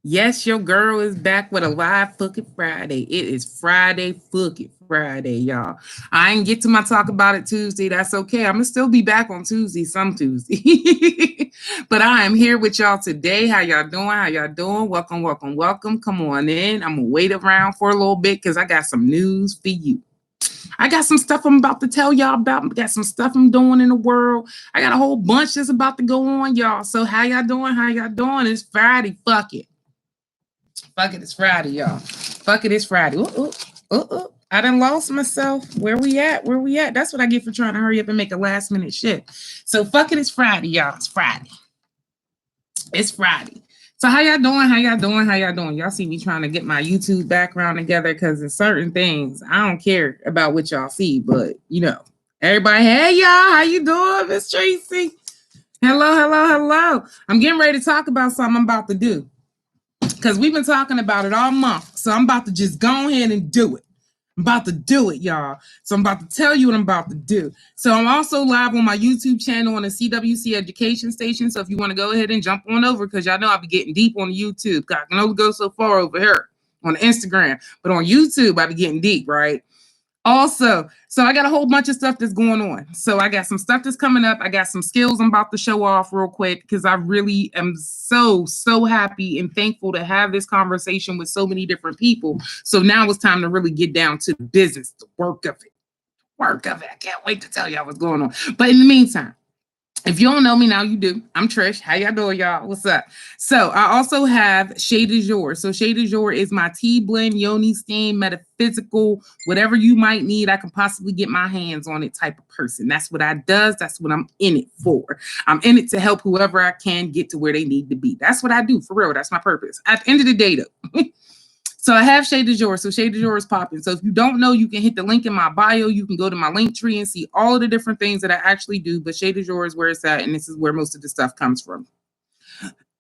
Yes, your girl is back with a live fucking Friday. It is Friday fucking Friday, y'all. I ain't get to my talk about it Tuesday. That's okay. I'm gonna still be back on Tuesday, some Tuesday. But I am here with y'all today. How y'all doing? How y'all doing? Welcome, welcome, welcome. Come on in. I'm gonna wait around for a little bit because I got some news for you. I got some stuff I'm about to tell y'all about. I got some stuff I'm doing in the world. I got a whole bunch that's about to go on, y'all. So how y'all doing? How y'all doing? It's Friday. Fuck it. Fuck it, it's Friday, y'all. Fuck it, it's Friday. Ooh, ooh, ooh, ooh. I done lost myself. Where we at? Where we at? That's what I get for trying to hurry up and make a last minute shit. So fuck it, it's Friday, y'all. It's Friday. It's Friday. So how y'all doing? How y'all doing? How y'all doing? Y'all see me trying to get my YouTube background together because there's certain things I don't care about what y'all see, but you know, everybody, hey y'all, how you doing, Miss Tracy? Hello, hello, hello. I'm getting ready to talk about something I'm about to do because we've been talking about it all month. So I'm about to just go ahead and do it. I'm about to do it, y'all. So I'm about to tell you what I'm about to do. So I'm also live on my YouTube channel on the CWC Education Station. So if you want to go ahead and jump on over, because y'all know I'll be getting deep on the YouTube. I can only go so far over here on Instagram, but on YouTube, I'll be getting deep, right? Also, so I got a whole bunch of stuff that's going on. So I got some stuff that's coming up. I got some skills I'm about to show off real quick because I really am so happy and thankful to have this conversation with so many different people. So now it's time to really get down to the business, the work of it. Work of it. I can't wait to tell y'all what's going on. But in the meantime, if you don't know me now, you do. I'm Trish. How y'all doing, y'all? What's up? So I also have Shea du Jour. So Shea du Jour is my tea blend, yoni steam, metaphysical, whatever you might need, I can possibly get my hands on it type of person. That's what I does. That's what I'm in it for. I'm in it to help whoever I can get to where they need to be. That's what I do, for real. That's my purpose. At the end of the day, though. So I have Shea du Jour. So Shea du Jour is popping. So if you don't know, you can hit the link in my bio. You can go to my link tree and see all of the different things that I actually do. But Shea du Jour is where it's at, and this is where most of the stuff comes from.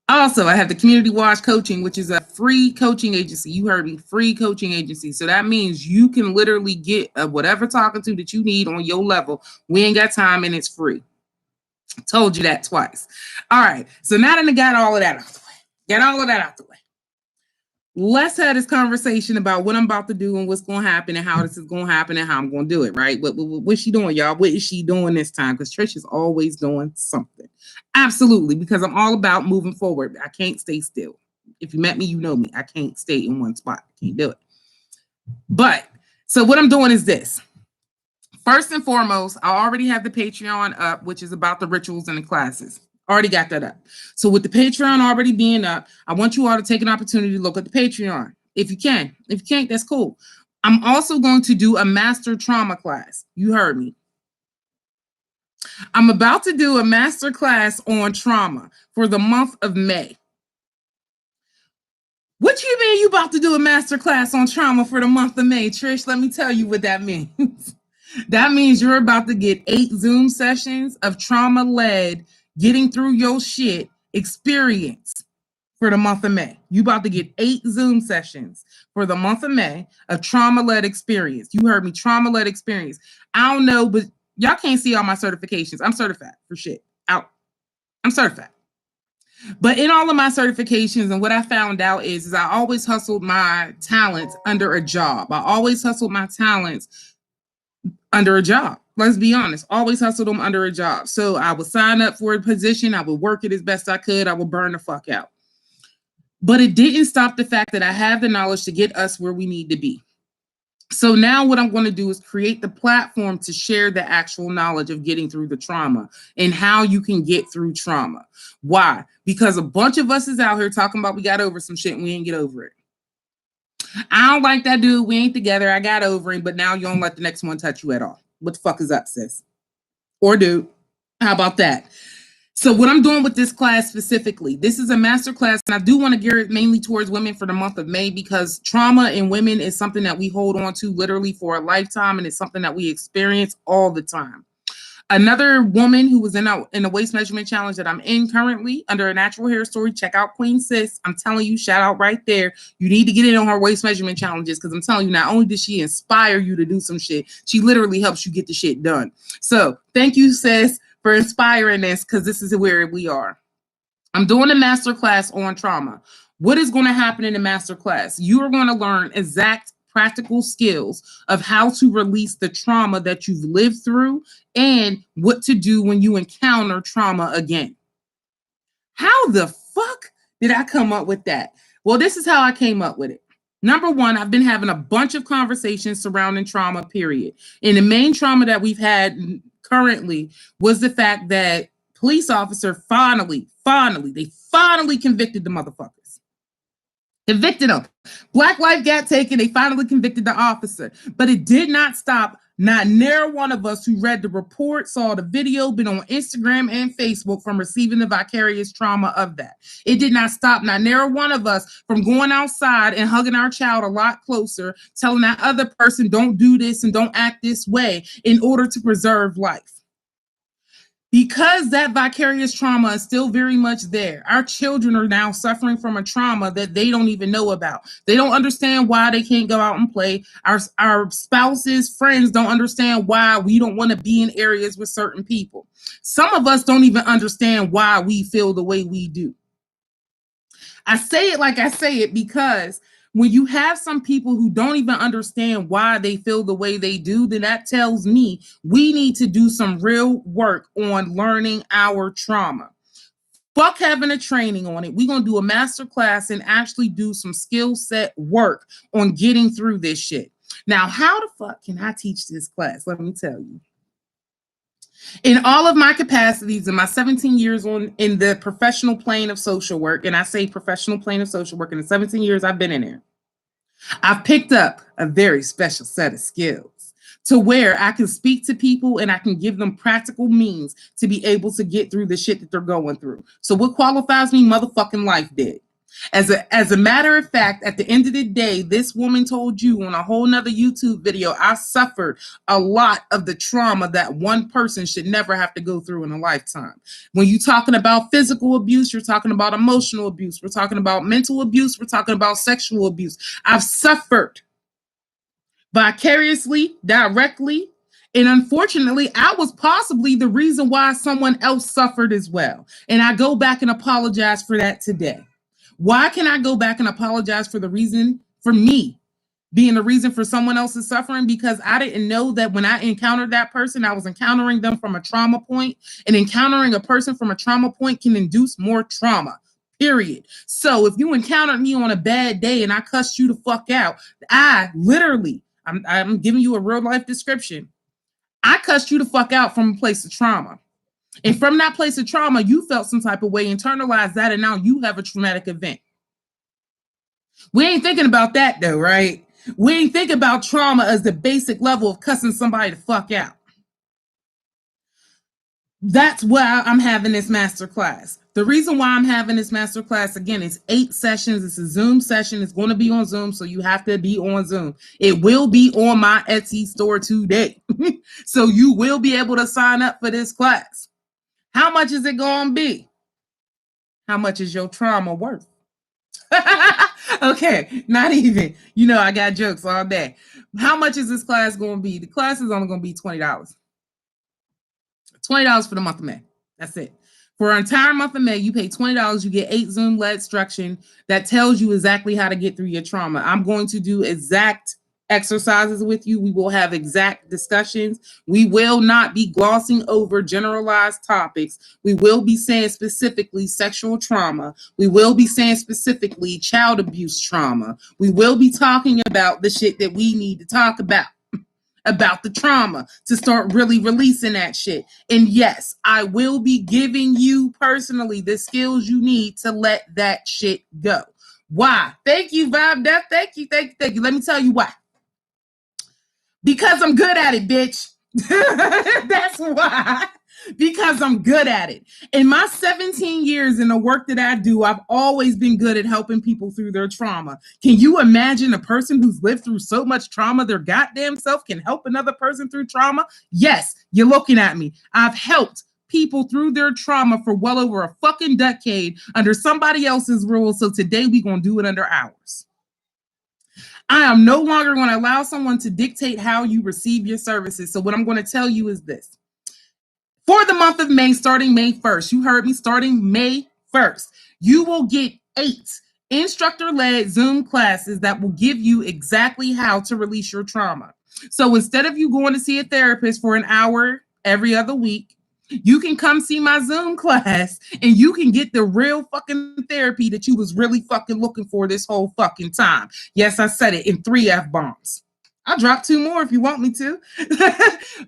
Also, I have the Community Wash Coaching, which is a free coaching agency. You heard me, free coaching agency. So that means you can literally get whatever talking to that you need on your level. We ain't got time, and it's free. Told you that twice. All right. So now that I got all of that out the way, let's have this conversation about what I'm about to do and what's going to happen and how this is going to happen and how I'm going to do it, right? What's she doing, y'all? What is she doing this time? Because Trish is always doing something. Absolutely, because I'm all about moving forward. I can't stay still. If you met me, you know me. I can't stay in one spot. I can't do it. But, so what I'm doing is this. First and foremost, I already have the Patreon up, which is about the rituals and the classes. Already got that up. So with the Patreon already being up, I want you all to take an opportunity to look at the Patreon. If you can. If you can't, that's cool. I'm also going to do a master trauma class. You heard me. I'm about to do a master class on trauma for the month of May. What you mean you about to do a master class on trauma for the month of May, Trish? Let me tell you what that means. That means you're about to get 8 Zoom sessions of trauma-led, getting through your shit experience for the month of May. You about to get 8 Zoom sessions for the month of May of trauma-led experience. You heard me, trauma-led experience. I don't know, but y'all can't see all my certifications. I'm certified for shit. Out. I'm certified. But in all of my certifications, and what I found out is I always hustled my talents under a job. I always hustled my talents under a job. Let's be honest. Always hustled them under a job. So I would sign up for a position. I would work it as best I could. I would burn the fuck out. But it didn't stop the fact that I have the knowledge to get us where we need to be. So now what I'm going to do is create the platform to share the actual knowledge of getting through the trauma and how you can get through trauma. Why? Because a bunch of us is out here talking about we got over some shit and we ain't get over it. I don't like that dude. We ain't together. I got over him, but now you don't let the next one touch you at all. What the fuck is up, sis? Or dude? How about that? So what I'm doing with this class specifically, this is a master class, and I do want to gear it mainly towards women for the month of May because trauma in women is something that we hold on to literally for a lifetime, and it's something that we experience all the time. Another woman who was in a waist measurement challenge that I'm in currently under a natural hair story, check out Queen Sis. I'm telling you, shout out right there. You need to get in on her waist measurement challenges because I'm telling you, not only does she inspire you to do some shit, she literally helps you get the shit done. So thank you, Sis, for inspiring this because this is where we are. I'm doing a master class on trauma. What is going to happen in the masterclass? You are going to learn exact practical skills of how to release the trauma that you've lived through and what to do when you encounter trauma again. How the fuck did I come up with that? Well, this is how I came up with it. Number one, I've been having a bunch of conversations surrounding trauma, period. And the main trauma that we've had currently was the fact that police officer finally convicted the motherfuckers. Convicted them. Black life got taken. They finally convicted the officer. But it did not stop. Not near one of us who read the report, saw the video, been on Instagram and Facebook from receiving the vicarious trauma of that. It did not stop. Not near one of us from going outside and hugging our child a lot closer, telling that other person, don't do this and don't act this way in order to preserve life. Because that vicarious trauma is still very much there, our children are now suffering from a trauma that they don't even know about. They don't understand why they can't go out and play. Our spouses, friends don't understand why we don't want to be in areas with certain people. Some of us don't even understand why we feel the way we do. I say it like I say it because when you have some people who don't even understand why they feel the way they do, then that tells me we need to do some real work on learning our trauma. Fuck having a training on it. We're going to do a master class and actually do some skill set work on getting through this shit. Now, how the fuck can I teach this class? Let me tell you. In all of my capacities in my 17 years in the professional plane of social work, and I say professional plane of social work in the 17 years I've been in there, I've picked up a very special set of skills to where I can speak to people and I can give them practical means to be able to get through the shit that they're going through. So what qualifies me? Motherfucking life did. As a matter of fact, at the end of the day, this woman told you on a whole nother YouTube video, I suffered a lot of the trauma that one person should never have to go through in a lifetime. When you're talking about physical abuse, you're talking about emotional abuse, we're talking about mental abuse, we're talking about sexual abuse. I've suffered vicariously, directly, and unfortunately, I was possibly the reason why someone else suffered as well. And I go back and apologize for that today. Why can I go back and apologize for the reason for me being the reason for someone else's suffering? Because I didn't know that when I encountered that person, I was encountering them from a trauma point, and encountering a person from a trauma point can induce more trauma, period. So if you encountered me on a bad day and I cussed you the fuck out, I literally, I'm giving you a real life description. I cussed you the fuck out from a place of trauma. And from that place of trauma, you felt some type of way, internalized that, and now you have a traumatic event. We ain't thinking about that though, right? We ain't thinking about trauma as the basic level of cussing somebody the fuck out. That's why I'm having this master class. The reason why I'm having this master class, again, it's 8 sessions. It's a Zoom session. It's going to be on Zoom, so you have to be on Zoom. It will be on my Etsy store today. So you will be able to sign up for this class. How much is it going to be? How much is your trauma worth? Okay, not even. You know, I got jokes all day. How much is this class going to be? The class is only going to be $20. $20 for the month of May. That's it. For an entire month of May, you pay $20. You get 8 Zoom-led instruction that tells you exactly how to get through your trauma. I'm going to do exact exercises with you. We will have exact discussions. We will not be glossing over generalized topics. We will be saying specifically sexual trauma. We will be saying specifically child abuse trauma. We will be talking about the shit that we need to talk about the trauma to start really releasing that shit. And yes, I will be giving you personally the skills you need to let that shit go. Why? Thank you, Vibe Death. Thank you. Let me tell you why. Because I'm good at it, bitch. That's why. Because I'm good at it. In my 17 years in the work that I do, I've always been good at helping people through their trauma. Can you imagine a person who's lived through so much trauma their goddamn self can help another person through trauma? Yes, you're looking at me. I've helped people through their trauma for well over a fucking decade under somebody else's rules. So today we're going to do it under ours. I am no longer going to allow someone to dictate how you receive your services. So what I'm going to tell you is this. For the month of May, starting May 1st, you heard me, starting May 1st, you will get 8 instructor-led Zoom classes that will give you exactly how to release your trauma. So instead of you going to see a therapist for an hour every other week, you can come see my Zoom class and you can get the real fucking therapy that you was really fucking looking for this whole fucking time. Yes, I said it in 3 F-bombs. I'll drop 2 more if you want me to.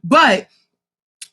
But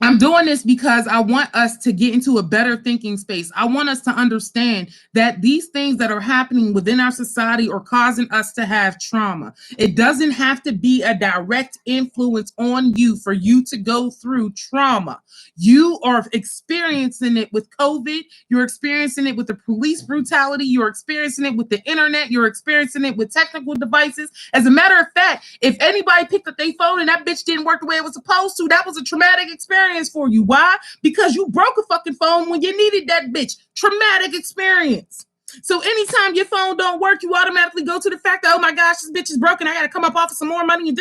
I'm doing this because I want us to get into a better thinking space. I want us to understand that these things that are happening within our society are causing us to have trauma. It doesn't have to be a direct influence on you for you to go through trauma. You are experiencing it with COVID. You're experiencing it with the police brutality. You're experiencing it with the internet. You're experiencing it with technical devices. As a matter of fact, if anybody picked up their phone and that bitch didn't work the way it was supposed to, that was a traumatic experience for you. Why? Because you broke a fucking phone when you needed that bitch. Traumatic experience. So anytime your phone don't work, you automatically go to the fact that, oh my gosh, this bitch is broken. I got to come up off of some more money. And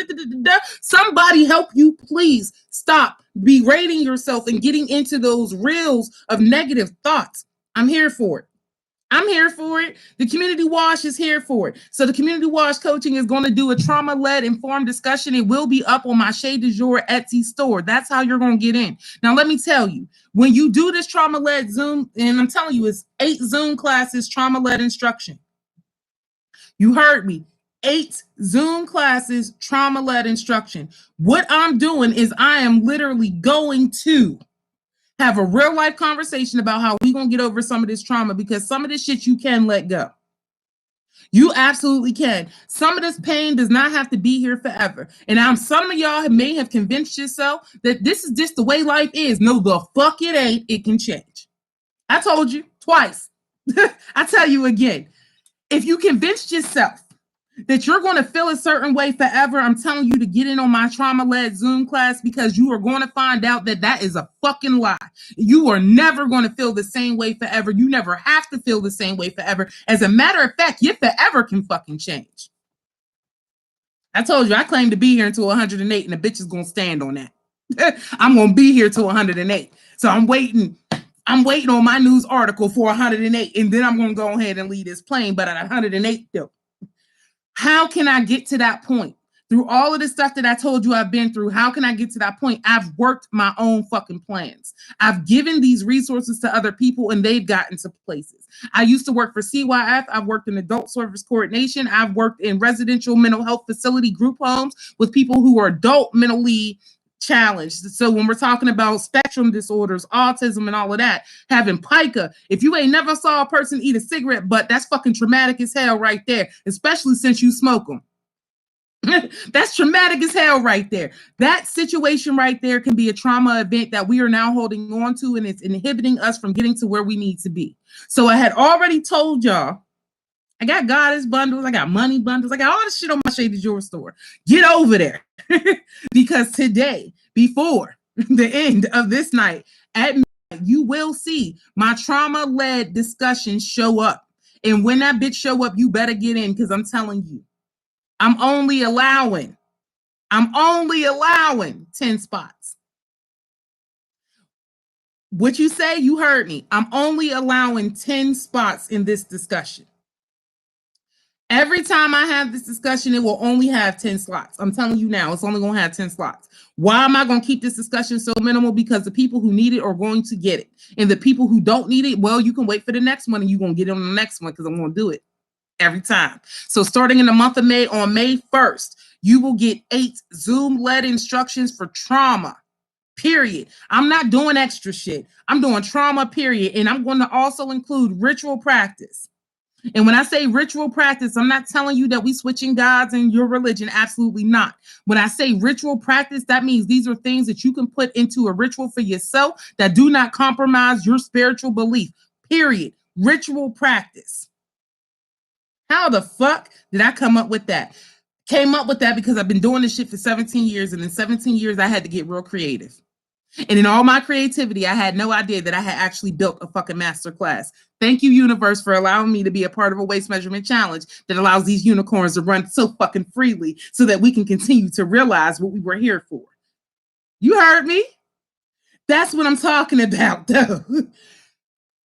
somebody help you, please. Stop berating yourself and getting into those reels of negative thoughts. I'm here for it. I'm here for it. The Community Wash is here for it. So the Community Wash coaching is going to do a trauma-led informed discussion. It will be up on my Shade du Jour Etsy store. That's how you're going to get in. Now, let me tell you, when you do this trauma-led Zoom, and I'm telling you, it's 8 Zoom classes, trauma-led instruction. You heard me. 8 Zoom classes, trauma-led instruction. What I'm doing is I am literally going to have a real life conversation about how we gonna get over some of this trauma, because some of this shit you can let go. You absolutely can. Some of this pain does not have to be here forever. And some of y'all may have convinced yourself that this is just the way life is. No, the fuck it ain't. It can change. I told you twice. I tell you again. If you convinced yourself that you're going to feel a certain way forever, I'm telling you to get in on my trauma-led Zoom class, because you are going to find out that that is a fucking lie. You are never going to feel the same way forever. You never have to feel the same way forever. As a matter of fact, your forever can fucking change. I told you I claim to be here until 108, and the bitch is going to stand on that. I'm going to be here till 108. So I'm waiting on my news article for 108, and then I'm going to go ahead and leave this plane. But at 108, though, how can I get to that point? Through all of the stuff that I told you I've been through, how can I get to that point? I've worked my own fucking plans. I've given these resources to other people and they've gotten to places. I used to work for CYF. I've worked in adult service coordination. I've worked in residential mental health facility group homes with people who are adult mentally challenged. So when we're talking about spectrum disorders, autism, and all of that, having pica, if you ain't never saw a person eat a cigarette butt, that's fucking traumatic as hell right there, especially since you smoke them. That's traumatic as hell right there. That situation right there can be a trauma event that we are now holding on to, and it's inhibiting us from getting to where we need to be. So I had already told y'all, I got goddess bundles, I got money bundles, I got all this shit on my Shade du Jour store. Get over there. Because today, before the end of this night, at midnight, you will see my trauma-led discussion show up. And when that bitch show up, you better get in, because I'm telling you, I'm only allowing 10 spots. What you say, you heard me. I'm only allowing 10 spots in this discussion. Every time I have this discussion, it will only have 10 slots. I'm telling you now, it's only going to have 10 slots. Why am I going to keep this discussion so minimal? Because the people who need it are going to get it. And the people who don't need it, well, you can wait for the next one and you're going to get it on the next one, because I'm going to do it every time. So starting in the month of May, on May 1st, you will get 8 Zoom-led instructions for trauma, period. I'm not doing extra shit. I'm doing trauma, period. And I'm going to also include ritual practice. And when I say ritual practice, I'm not telling you that we switching gods in your religion. Absolutely not. When I say ritual practice, that means these are things that you can put into a ritual for yourself that do not compromise your spiritual belief, period. Ritual practice. How the fuck did I come up with that? Came up with that because I've been doing this shit for 17 years. And in 17 years, I had to get real creative. And in all my creativity, I had no idea that I had actually built a fucking master class. Thank you, universe, for allowing me to be a part of a waist measurement challenge that allows these unicorns to run so fucking freely so that we can continue to realize what we were here for. You heard me? That's what I'm talking about, though.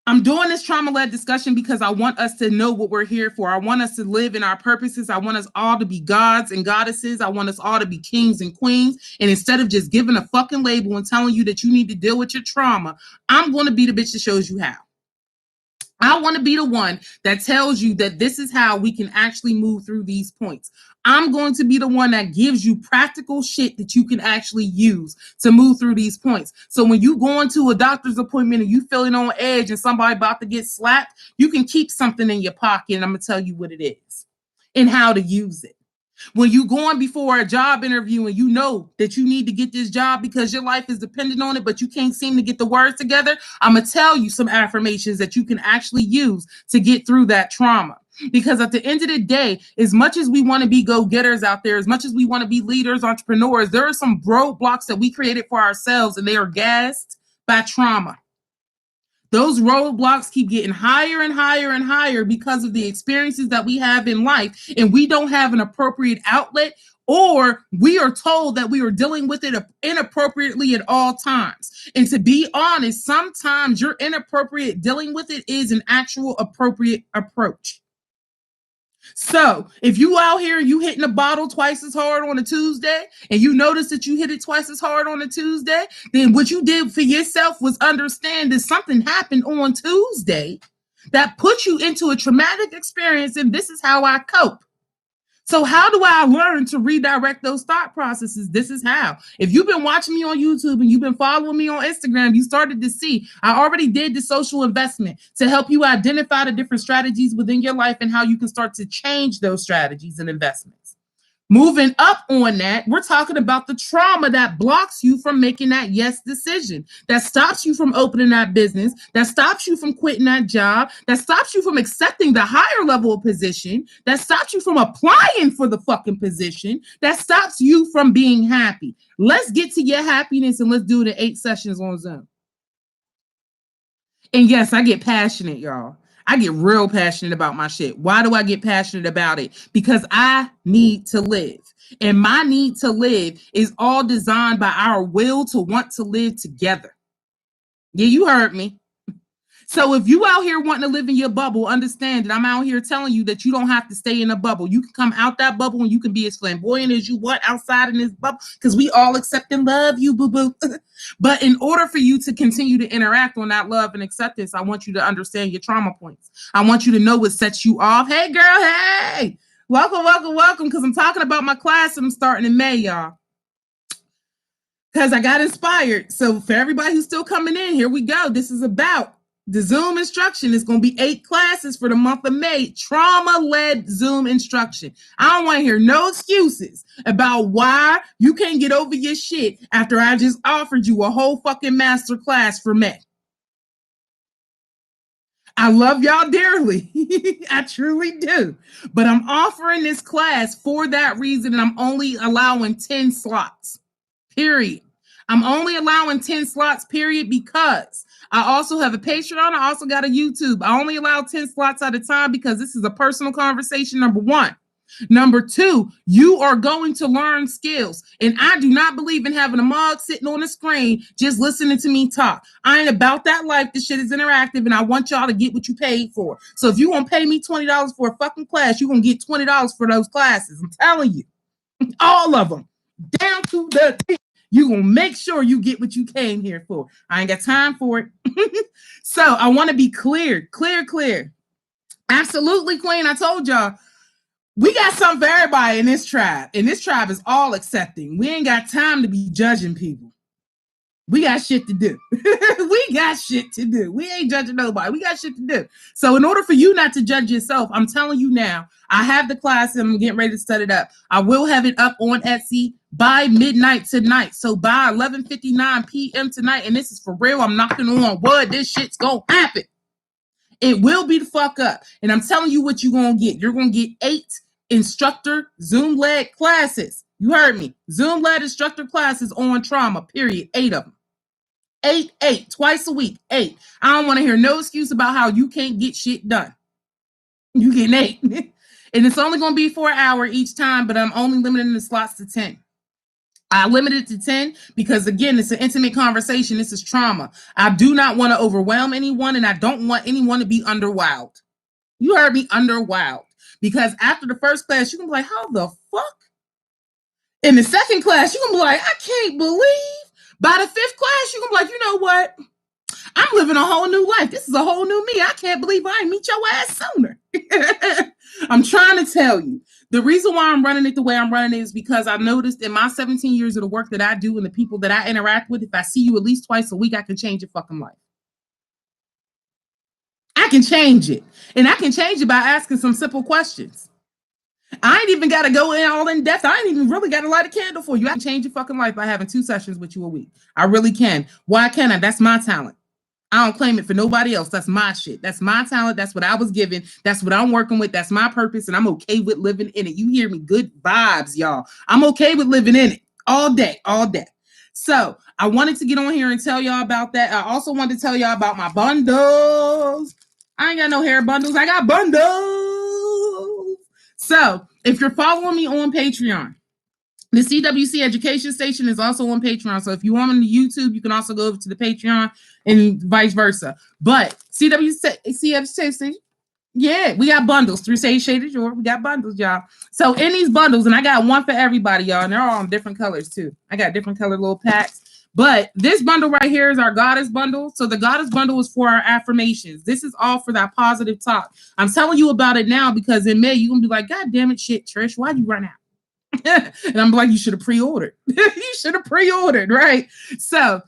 I'm doing this trauma-led discussion because I want us to know what we're here for. I want us to live in our purposes. I want us all to be gods and goddesses. I want us all to be kings and queens. And instead of just giving a fucking label and telling you that you need to deal with your trauma, I'm going to be the bitch that shows you how. I want to be the one that tells you that this is how we can actually move through these points. I'm going to be the one that gives you practical shit that you can actually use to move through these points. So when you go into a doctor's appointment and you feeling on edge and somebody about to get slapped, you can keep something in your pocket and I'm going to tell you what it is and how to use it. When you going before a job interview and you know that you need to get this job because your life is dependent on it, but you can't seem to get the words together, I'm going to tell you some affirmations that you can actually use to get through that trauma. Because at the end of the day, as much as we want to be go-getters out there, as much as we want to be leaders, entrepreneurs, there are some roadblocks that we created for ourselves and they are gassed by trauma. Those roadblocks keep getting higher and higher and higher because of the experiences that we have in life, and we don't have an appropriate outlet, or we are told that we are dealing with it inappropriately at all times. And to be honest, sometimes your inappropriate dealing with it is an actual appropriate approach. So if you out here and you hitting a bottle twice as hard on a Tuesday and you notice that you hit it twice as hard on a Tuesday, then what you did for yourself was understand that something happened on Tuesday that put you into a traumatic experience, and this is how I cope. So how do I learn to redirect those thought processes? This is how. If you've been watching me on YouTube and you've been following me on Instagram, you started to see I already did the social investment to help you identify the different strategies within your life and how you can start to change those strategies and investments. Moving up on that, we're talking about the trauma that blocks you from making that yes decision, that stops you from opening that business, that stops you from quitting that job, that stops you from accepting the higher level of position, that stops you from applying for the fucking position, that stops you from being happy. Let's get to your happiness and let's do it in 8 sessions on Zoom. And yes, I get passionate, y'all. I get real passionate about my shit. Why do I get passionate about it? Because I need to live. And my need to live is all designed by our will to want to live together. Yeah, you heard me. So if you out here wanting to live in your bubble, understand that I'm out here telling you that you don't have to stay in a bubble. You can come out that bubble and you can be as flamboyant as you want outside in this bubble because we all accept and love you, boo-boo. But in order for you to continue to interact on that love and acceptance, I want you to understand your trauma points. I want you to know what sets you off. Hey, girl, hey. Welcome, welcome, welcome, because I'm talking about my class and I'm starting in May, y'all. Because I got inspired. So for everybody who's still coming in, here we go. This is about the Zoom instruction. Is going to be 8 classes for the month of May, trauma-led Zoom instruction. I don't want to hear no excuses about why you can't get over your shit after I just offered you a whole fucking master class for May. I love y'all dearly. I truly do. But I'm offering this class for that reason, and I'm only allowing 10 slots, period. I'm only allowing 10 slots, period, because I also have a Patreon. I also got a YouTube. I only allow 10 slots at a time because this is a personal conversation, number 1. Number 2, you are going to learn skills. And I do not believe in having a mug sitting on the screen just listening to me talk. I ain't about that life. This shit is interactive, and I want y'all to get what you paid for. So if you want to pay me $20 for a fucking class, you're going to get $20 for those classes. I'm telling you. All of them. Down to the T. You're going to make sure you get what you came here for. I ain't got time for it. So I want to be clear. Absolutely, Queen. I told y'all, we got something for everybody in this tribe. And this tribe is all accepting. We ain't got time to be judging people. We got shit to do. We ain't judging nobody. We got shit to do. So in order for you not to judge yourself, I'm telling you now, I have the class and I'm getting ready to set it up. I will have it up on Etsy by midnight tonight. So by 11:59 p.m. tonight, and this is for real, I'm knocking on wood. This shit's gonna happen. It will be the fuck up. And I'm telling you what you're gonna get. You're gonna get 8 instructor Zoom-led classes. You heard me. Zoom-led instructor classes on trauma, period. 8 of them. 8, twice a week, 8. I don't want to hear no excuse about how you can't get shit done. You get 8. And it's only going to be for an hour each time, but I'm only limiting the slots to 10. I limited it to 10 because, again, it's an intimate conversation. This is trauma. I do not want to overwhelm anyone, and I don't want anyone to be underwhelmed. You heard me, underwhelmed. Because after the first class, you can be like, how the fuck? In the second class, you can be like, I can't believe. By the fifth class, you can be like, you know what? I'm living a whole new life. This is a whole new me. I can't believe I didn't meet your ass sooner. I'm trying to tell you. The reason why I'm running it the way I'm running it is because I've noticed in my 17 years of the work that I do and the people that I interact with, if I see you at least twice a week, I can change your fucking life. I can change it. And I can change it by asking some simple questions. I ain't even got to go in all in depth. I ain't even really got to light a candle for you. I can change your fucking life by having 2 sessions with you a week. I really can. Why can't I? That's my talent. I don't claim it for nobody else. That's my shit. That's my talent. That's what I was given. That's what I'm working with. That's my purpose. And I'm okay with living in it. You hear me? Good vibes, y'all. I'm okay with living in it all day, all day. So I wanted to get on here and tell y'all about that. I also wanted to tell y'all about my bundles. I ain't got no hair bundles. I got bundles. So if you're following me on Patreon, the CWC Education Station is also on Patreon. So if you want on the YouTube, you can also go over to the Patreon and vice versa. But CWC Station, yeah, we got bundles through Sage Shaded Joy. We got bundles, y'all. So in these bundles, and I got one for everybody, y'all, and they're all in different colors too. I got different colored little packs. But this bundle right here is our Goddess bundle. So the Goddess bundle is for our affirmations. This is all for that positive talk. I'm telling you about it now because in May, you're going to be like, God damn it, shit, Trish, why'd you run out? And I'm like, you should have pre-ordered. You should have pre-ordered, right? So,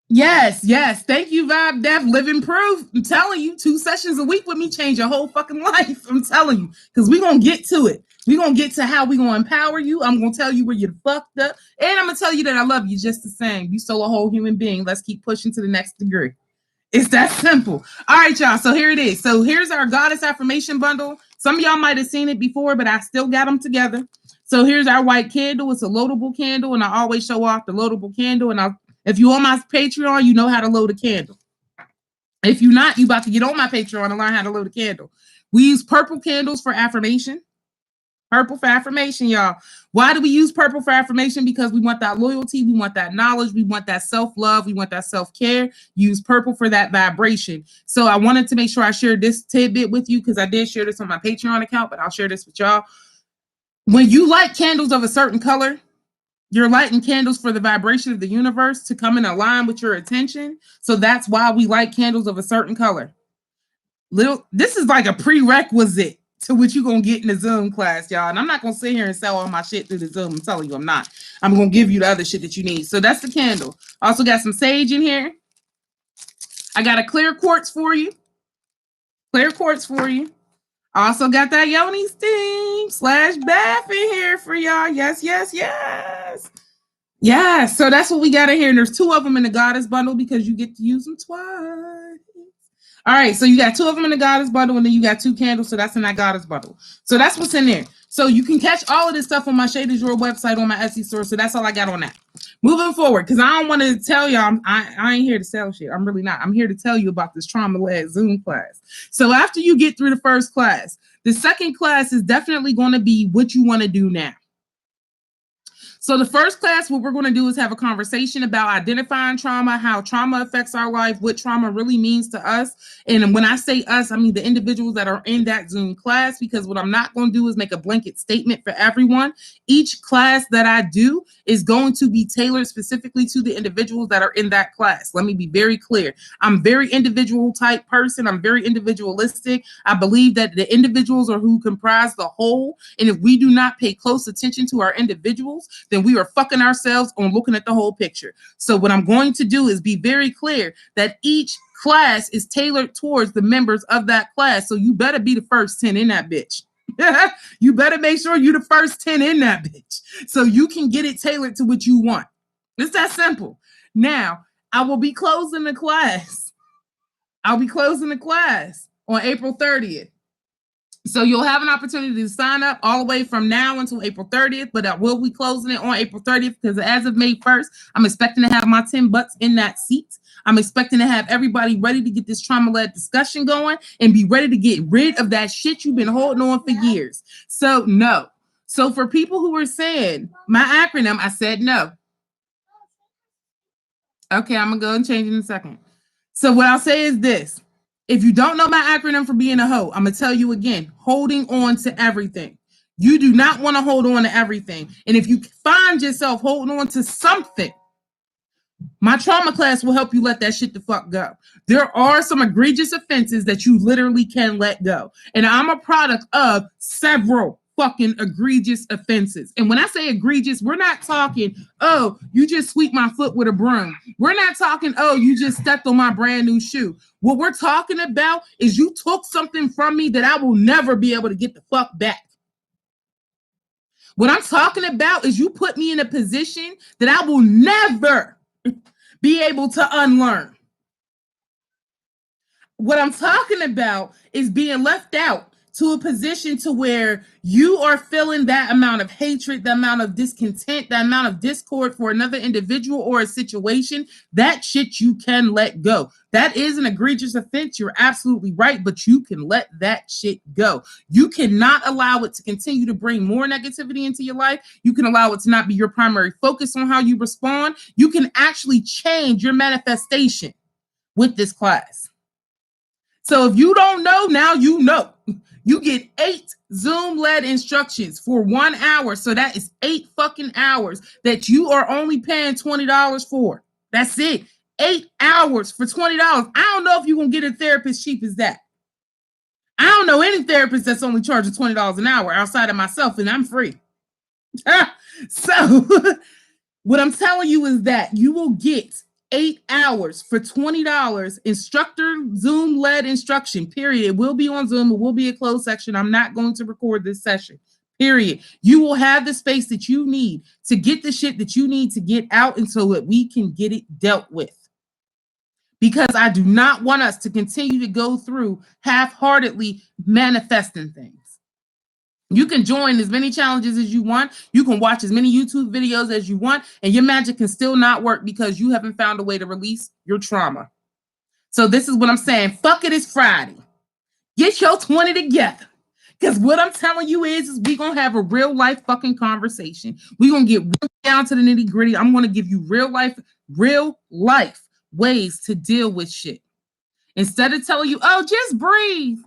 yes. Thank you, Vibe Def. Living proof. I'm telling you, 2 sessions a week with me change your whole fucking life. I'm telling you, because we're going to get to it. We're going to get to how we're going to empower you. I'm going to tell you where you're fucked up. And I'm going to tell you that I love you just the same. You still a whole human being. Let's keep pushing to the next degree. It's that simple. All right, y'all. So here it is. So here's our Goddess Affirmation Bundle. Some of y'all might have seen it before, but I still got them together. So here's our white candle. It's a loadable candle, and I always show off the loadable candle. And if you're on my Patreon, you know how to load a candle. If you're not, you about to get on my Patreon and learn how to load a candle. We use purple candles for affirmation. Purple for affirmation, y'all. Why do we use purple for affirmation? Because we want that loyalty, we want that knowledge, we want that self-love, we want that self-care. Use purple for that vibration. So I wanted to make sure I shared this tidbit with you because I did share this on my Patreon account, but I'll share this with y'all. When you light candles of a certain color, you're lighting candles for the vibration of the universe to come in line with your attention. So that's why we light candles of a certain color. This is like a prerequisite to what you're going to get in the Zoom class, y'all. And I'm not going to sit here and sell all my shit through the Zoom. I'm telling you, I'm not. I'm going to give you the other shit that you need. So that's the candle. Also got some sage in here. I got a clear quartz for you. Clear quartz for you. Also got that Yoni steam / bath in here for y'all. Yes. Yeah, so that's what we got in here. And there's 2 of them in the Goddess bundle because you get to use them twice. All right, so you got 2 of them in the Goddess bundle, and then you got 2 candles, so that's in that Goddess bundle. So that's what's in there. So you can catch all of this stuff on my Shaded Joy website on my Etsy store, so that's all I got on that. Moving forward, because I don't want to tell y'all, I ain't here to sell shit. I'm really not. I'm here to tell you about this trauma-led Zoom class. So after you get through the first class, the second class is definitely going to be what you want to do now. So the first class, what we're going to do is have a conversation about identifying trauma, how trauma affects our life, what trauma really means to us. And when I say us, I mean the individuals that are in that Zoom class, because what I'm not going to do is make a blanket statement for everyone. Each class that I do is going to be tailored specifically to the individuals that are in that class. Let me be very clear. I'm very individual type person. I'm very individualistic. I believe that the individuals are who comprise the whole. And if we do not pay close attention to our individuals, then we are fucking ourselves on looking at the whole picture. So what I'm going to do is be very clear that each class is tailored towards the members of that class. So you better be the first 10 in that bitch. You better make sure you're the first 10 in that bitch so you can get it tailored to what you want. It's that simple. Now, I will be closing the class. I'll be closing the class on April 30th. So you'll have an opportunity to sign up all the way from now until April 30th, but I will be closing it on April 30th because as of May 1st, I'm expecting to have my 10 butts in that seat. I'm expecting to have everybody ready to get this trauma-led discussion going and be ready to get rid of that shit you've been holding on for years. So no. So for people who were saying my acronym, I said no. Okay, I'm gonna go and change in a second. So what I'll say is this. If you don't know my acronym for being a hoe, I'm gonna tell you again, holding on to everything. You do not want to hold on to everything. And if you find yourself holding on to something, my trauma class will help you let that shit the fuck go. There are some egregious offenses that you literally can let go. And I'm a product of several fucking egregious offenses. And when I say egregious, we're not talking, oh, you just sweep my foot with a broom. We're not talking, oh, you just stepped on my brand new shoe. What we're talking about is you took something from me that I will never be able to get the fuck back. What I'm talking about is you put me in a position that I will never be able to unlearn. What I'm talking about is being left out to a position to where you are feeling that amount of hatred, the amount of discontent, the amount of discord for another individual or a situation. That shit you can let go. That is an egregious offense. You're absolutely right, but you can let that shit go. You cannot allow it to continue to bring more negativity into your life. You can allow it to not be your primary focus on how you respond. You can actually change your manifestation with this class. So if you don't know, now you know. You get 8 Zoom-led instructions for 1 hour. So that is 8 fucking hours that you are only paying $20 for. That's it. 8 hours for $20. I don't know if you're going to get a therapist cheap as that. I don't know any therapist that's only charging $20 an hour outside of myself, and I'm free. So what I'm telling you is that you will get 8 hours for $20, instructor Zoom-led instruction, period. It will be on Zoom. It will be a closed section. I'm not going to record this session, period. You will have the space that you need to get the shit that you need to get out and so that we can get it dealt with. Because I do not want us to continue to go through half-heartedly manifesting things. You can join as many challenges as you want. You can watch as many YouTube videos as you want, and your magic can still not work because you haven't found a way to release your trauma. So this is what I'm saying. Fuck it, it's Friday. Get your 20 together. Because what I'm telling you is we're going to have a real life fucking conversation. We're going to get real down to the nitty gritty. I'm going to give you real life ways to deal with shit. Instead of telling you, oh, just breathe.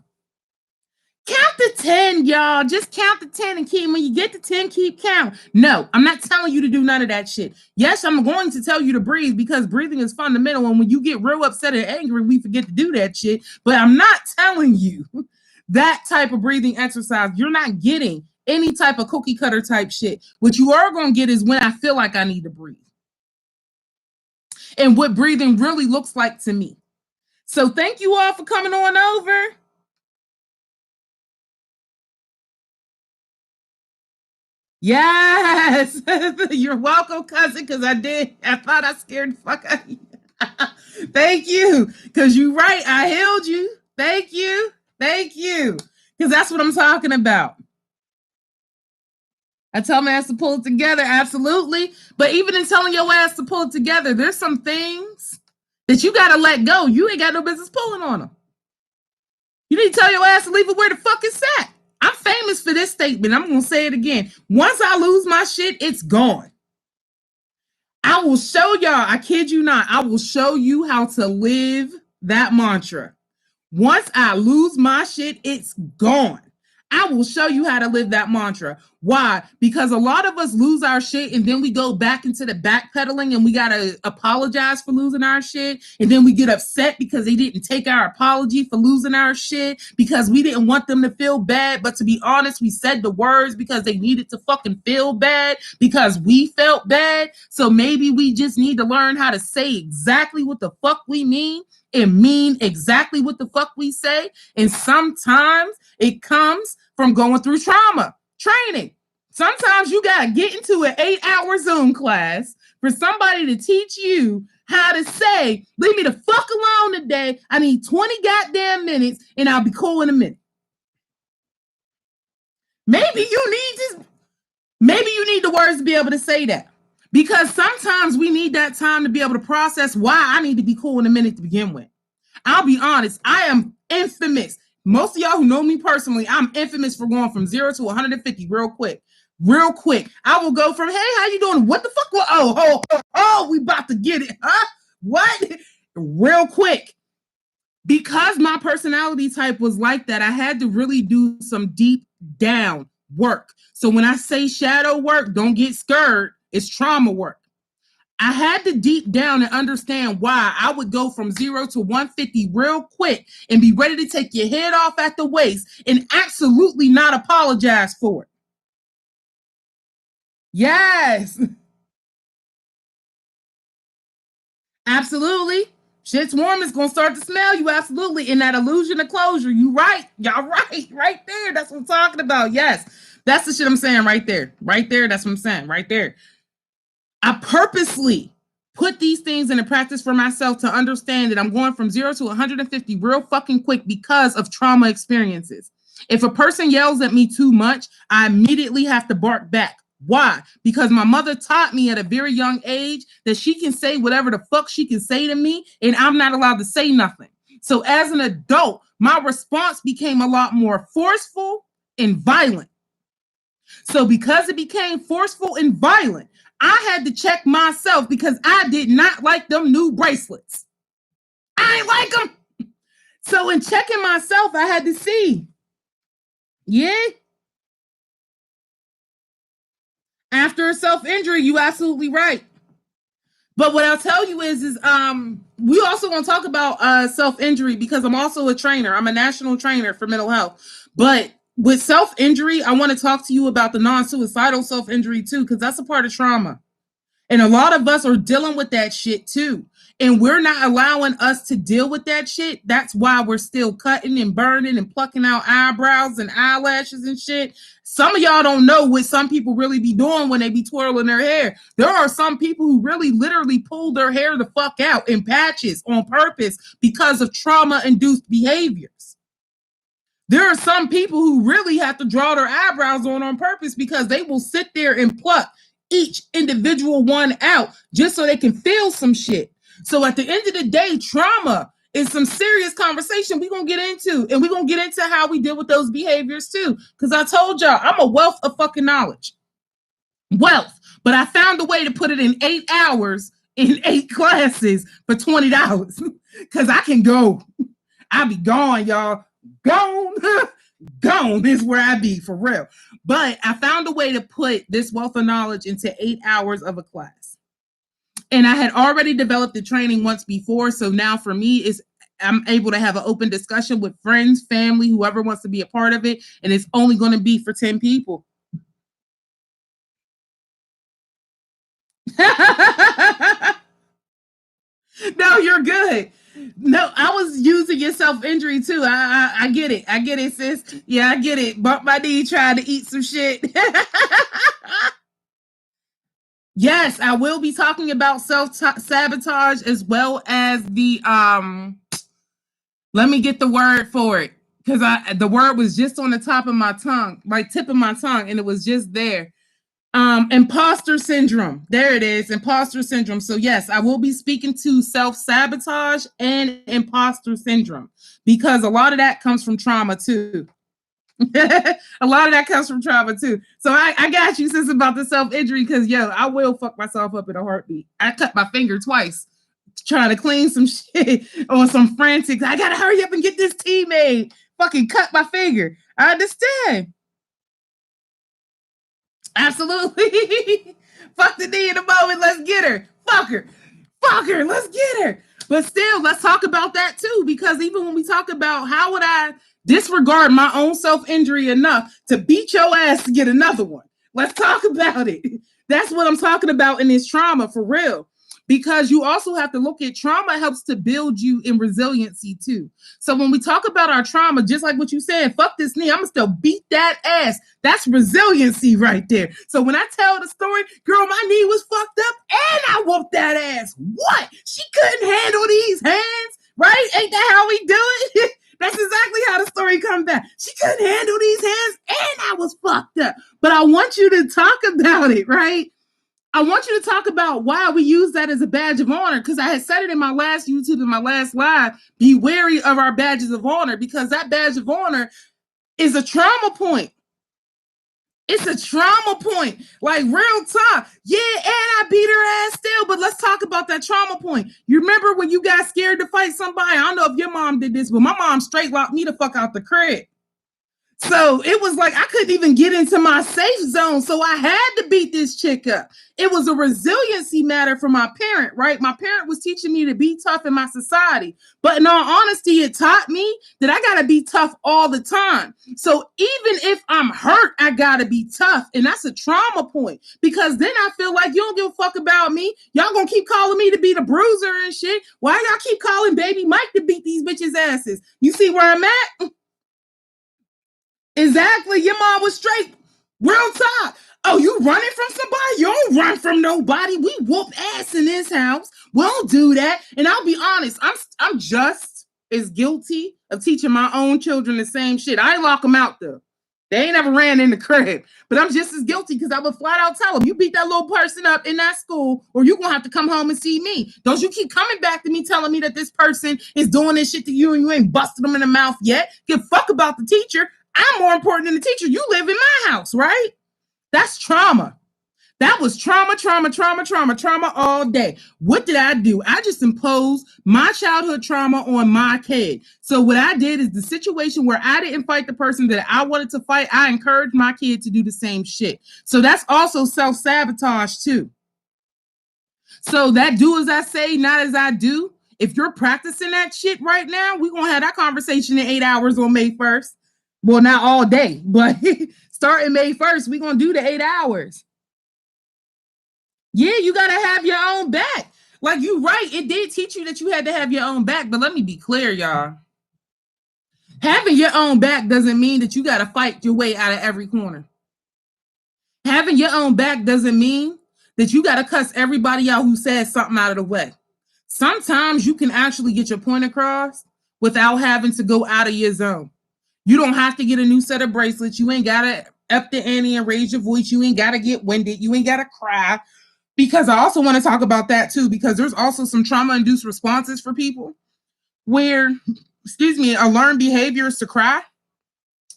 Count to 10, y'all. Just count to 10 and keep, when you get to 10, keep count. No, I'm not telling you to do none of that shit. Yes, I'm going to tell you to breathe because breathing is fundamental. And when you get real upset and angry, we forget to do that shit. But I'm not telling you that type of breathing exercise. You're not getting any type of cookie cutter type shit. What you are going to get is when I feel like I need to breathe. And what breathing really looks like to me. So thank you all for coming on over. Yes, you're welcome, cousin, because I thought I scared the fuck out of you. Thank you, because you're right, I healed you. Thank you, because that's what I'm talking about. I tell my ass to pull it together, absolutely. But even in telling your ass to pull it together, there's some things that you got to let go. You ain't got no business pulling on them. You need to tell your ass to leave it where the fuck it's at. I'm famous for this statement. I'm going to say it again. Once I lose my shit, it's gone. I will show y'all, I kid you not, I will show you how to live that mantra. Once I lose my shit, it's gone. I will show you how to live that mantra. Why? Because a lot of us lose our shit and then we go back into the backpedaling and we got to apologize for losing our shit. And then we get upset because they didn't take our apology for losing our shit because we didn't want them to feel bad. But to be honest, we said the words because they needed to fucking feel bad because we felt bad. So maybe we just need to learn how to say exactly what the fuck we mean and mean exactly what the fuck we say. And sometimes it comes from going through trauma training. Sometimes you got to get into an 8-hour Zoom class for somebody to teach you how to say, leave me the fuck alone today. I need 20 goddamn minutes and I'll be cool in a minute. Maybe you need the words to be able to say that. Because sometimes we need that time to be able to process why I need to be cool in a minute to begin with. I'll be honest, I am infamous. Most of y'all who know me personally, I'm infamous for going from 0 to 150 real quick. real quick. I will go from, hey, how you doing? What the fuck? Oh, we about to get it. Huh? What? Real quick. Because my personality type was like that, I had to really do some deep down work. So when I say shadow work, don't get scared. It's trauma work. I had to deep down and understand why I would go from 0 to 150 real quick and be ready to take your head off at the waist and absolutely not apologize for it. Yes, absolutely. Shit's warm, it's gonna start to smell you, absolutely. In that illusion of closure, you right. Y'all right there. That's what I'm talking about. Yes. That's the shit I'm saying right there. Right there. That's what I'm saying. Right there. I purposely put these things into practice for myself to understand that I'm going from 0 to 150 real fucking quick because of trauma experiences. If a person yells at me too much, I immediately have to bark back. Why? Because my mother taught me at a very young age that she can say whatever the fuck she can say to me, and I'm not allowed to say nothing. So as an adult, my response became a lot more forceful and violent. So because it became forceful and violent, I had to check myself because I did not like them new bracelets. I ain't like them. So in checking myself, I had to see. Yeah. After a self-injury, you absolutely right. But what I'll tell you is we also want to talk about self-injury because I'm also a trainer. I'm a national trainer for mental health. But with self-injury, I want to talk to you about the non-suicidal self-injury too, because that's a part of trauma. And a lot of us are dealing with that shit too. And we're not allowing us to deal with that shit. That's why we're still cutting and burning and plucking out eyebrows and eyelashes and shit. Some of y'all don't know what some people really be doing when they be twirling their hair. There are some people who really literally pull their hair the fuck out in patches on purpose because of trauma-induced behaviors. There are some people who really have to draw their eyebrows on purpose because they will sit there and pluck each individual one out just so they can feel some shit. So at the end of the day, trauma is some serious conversation we're going to get into. And we're going to get into how we deal with those behaviors too. Because I told y'all, I'm a wealth of fucking knowledge. Wealth. But I found a way to put it in 8 hours in 8 classes for $20. Because I can go. I'll be gone, y'all. Gone. Gone is where I be for real. But I found a way to put this wealth of knowledge into 8 hours of a class. And I had already developed the training once before. So now for me, I'm able to have an open discussion with friends, family, whoever wants to be a part of it. And it's only going to be for 10 people. No, you're good. No, I was using your self-injury too. I get it. I get it, sis. Yeah, I get it. Bump my knee trying to eat some shit. Yes, I will be talking about self-sabotage as well as the let me get the word for it. Because the word was just on the top of my tongue, like tip of my tongue, and it was just there. Imposter syndrome. There it is, imposter syndrome. So yes, I will be speaking to self-sabotage and imposter syndrome because a lot of that comes from trauma too. A lot of that comes from trauma too. So I got you, sis, about the self-injury because I will fuck myself up in a heartbeat. I cut my finger twice trying to clean some shit or some frantics. I gotta hurry up and get this tea made. Fucking cut my finger. I understand. Absolutely. Fuck the knee in the moment. Let's get her. Fuck her. Fuck her. Let's get her. But still, let's talk about that too, because even when we talk about how would I disregard my own self-injury enough to beat your ass to get another one? Let's talk about it. That's what I'm talking about in this trauma for real. Because you also have to look at trauma helps to build you in resiliency too. So when we talk about our trauma, just like what you said, fuck this knee, I'm gonna still beat that ass. That's resiliency right there. So when I tell the story, girl, my knee was fucked up and I whooped that ass. What? She couldn't handle these hands, right? Ain't that how we do it? That's exactly how the story comes back. She couldn't handle these hands and I was fucked up. But I want you to talk about it, right? I want you to talk about why we use that as a badge of honor, because I had said it in my last YouTube and my last live. Be wary of our badges of honor, because that badge of honor is a trauma point. It's a trauma point. Like real talk. Yeah, and I beat her ass still, but let's talk about that trauma point. You remember when you got scared to fight somebody? I don't know if your mom did this, but my mom straight locked me the fuck out the crib. So it was like I couldn't even get into my safe zone. So I had to beat this chick up. It was a resiliency matter for my parent, right? My parent was teaching me to be tough in my society. But in all honesty, it taught me that I got to be tough all the time. So even if I'm hurt, I got to be tough. And that's a trauma point because then I feel like you don't give a fuck about me. Y'all going to keep calling me to be the bruiser and shit. Why y'all keep calling baby Mike to beat these bitches' asses? You see where I'm at? Exactly. Your mom was straight. Real talk. Oh, you running from somebody? You don't run from nobody. We whoop ass in this house. We don't do that. And I'll be honest, I'm just as guilty of teaching my own children the same shit. I ain't lock them out though. They ain't ever ran in the crib. But I'm just as guilty because I would flat out tell them, you beat that little person up in that school, or you're gonna have to come home and see me. Don't you keep coming back to me telling me that this person is doing this shit to you and you ain't busted them in the mouth yet. Give fuck about the teacher. I'm more important than the teacher. You live in my house, right? That's trauma. That was trauma all day. What did I do? I just imposed my childhood trauma on my kid. So what I did is the situation where I didn't fight the person that I wanted to fight, I encouraged my kid to do the same shit. So that's also self-sabotage too. So that do as I say, not as I do. If you're practicing that shit right now, we're going to have that conversation in 8 hours on May 1st. Well, not all day, but starting May 1st, we're going to do the 8 hours. Yeah, you got to have your own back. Like you right, it did teach you that you had to have your own back, but let me be clear, y'all. Having your own back doesn't mean that you got to fight your way out of every corner. Having your own back doesn't mean that you got to cuss everybody out who says something out of the way. Sometimes you can actually get your point across without having to go out of your zone. You don't have to get a new set of bracelets. You ain't got to up the ante and raise your voice. You ain't got to get winded. You ain't got to cry. Because I also want to talk about that too, because there's also some trauma-induced responses for people where, a learned behavior is to cry.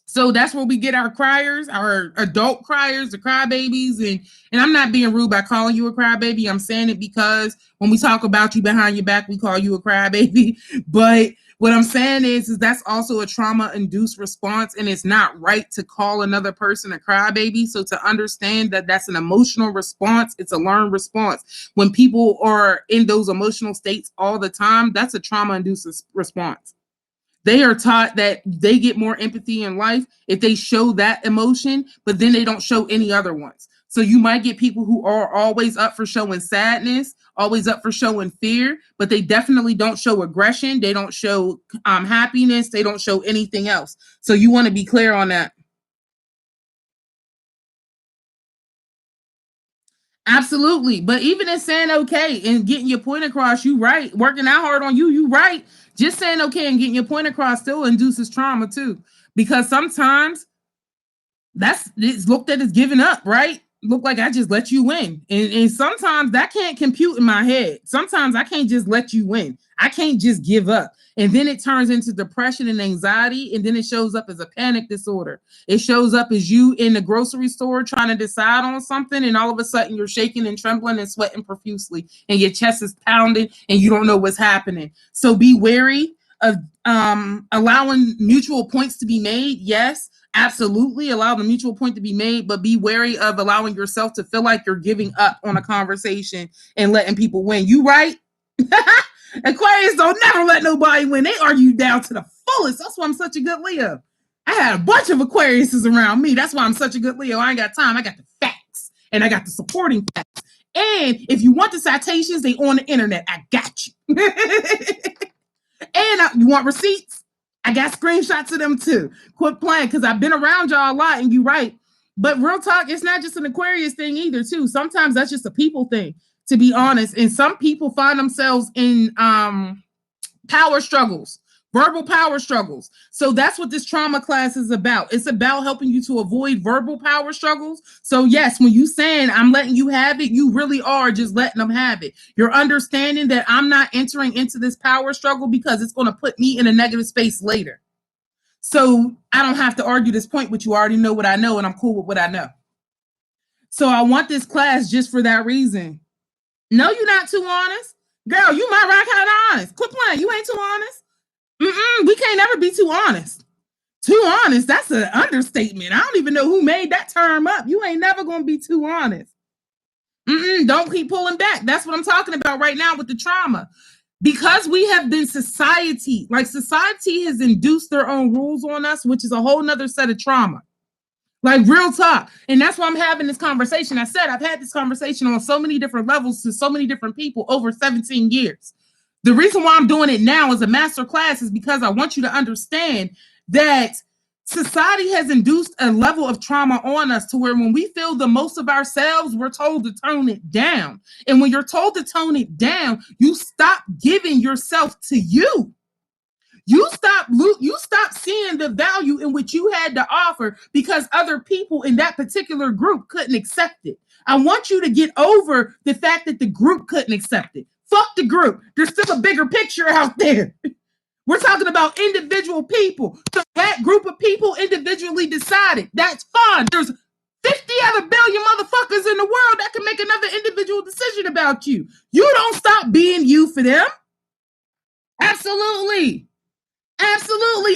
So that's where we get our criers, our adult criers, the crybabies. And I'm not being rude by calling you a crybaby. I'm saying it because when we talk about you behind your back, we call you a crybaby. But what I'm saying is that's also a trauma-induced response, and it's not right to call another person a crybaby. So to understand that that's an emotional response, it's a learned response. When people are in those emotional states all the time, that's a trauma-induced response. They are taught that they get more empathy in life if they show that emotion, but then they don't show any other ones. So you might get people who are always up for showing sadness, always up for showing fear, but they definitely don't show aggression. They don't show happiness. They don't show anything else. So you want to be clear on that. Absolutely. But even in saying okay and getting your point across, you right. Working out hard on you, you right. Just saying okay and getting your point across still induces trauma too. Because sometimes it's looked at as giving up, right? Look like I just let you win. And sometimes that can't compute in my head. Sometimes I can't just let you win. I can't just give up. And then it turns into depression and anxiety. And then it shows up as a panic disorder. It shows up as you in the grocery store trying to decide on something. And all of a sudden you're shaking and trembling and sweating profusely. And your chest is pounding and you don't know what's happening. So be wary of allowing mutual points to be made. Yes. Absolutely allow the mutual point to be made, but be wary of allowing yourself to feel like you're giving up on a conversation and letting people win. You right? Aquarius don't never let nobody win. They argue down to the fullest. That's why I'm such a good Leo. I had a bunch of Aquariuses around me. That's why I'm such a good Leo. I ain't got time. I got the facts and I got the supporting facts. And if you want the citations, they on the internet. I got you. And you want receipts? I got screenshots of them too. Quit playing because I've been around y'all a lot and you right. But real talk, it's not just an Aquarius thing either too. Sometimes that's just a people thing, to be honest. And some people find themselves in power struggles, verbal power struggles. So that's what this trauma class is about. It's about helping you to avoid verbal power struggles. So yes, when you saying I'm letting you have it, you really are just letting them have it. You're understanding that I'm not entering into this power struggle because it's going to put me in a negative space later. So I don't have to argue this point, but you already know what I know and I'm cool with what I know. So I want this class just for that reason. No, you're not too honest. Girl, you might rock kind of honest. Quit playing. You ain't too honest. We can't never be too honest. Too honest, that's an understatement. I don't even know who made that term up. You ain't never going to be too honest. Don't keep pulling back. That's what I'm talking about right now with the trauma. Because we have been society has induced their own rules on us, which is a whole nother set of trauma. Like real talk. And that's why I'm having this conversation. I said I've had this conversation on so many different levels to so many different people over 17 years. The reason why I'm doing it now as a master class is because I want you to understand that society has induced a level of trauma on us to where when we feel the most of ourselves, we're told to tone it down. And when you're told to tone it down, you stop giving yourself to you. You stop seeing the value in which you had to offer because other people in that particular group couldn't accept it. I want you to get over the fact that the group couldn't accept it. Fuck the group. There's still a bigger picture out there. We're talking about individual people. So that group of people individually decided. That's fine. There's 50 other billion motherfuckers in the world that can make another individual decision about you. You don't stop being you for them. Absolutely. Absolutely.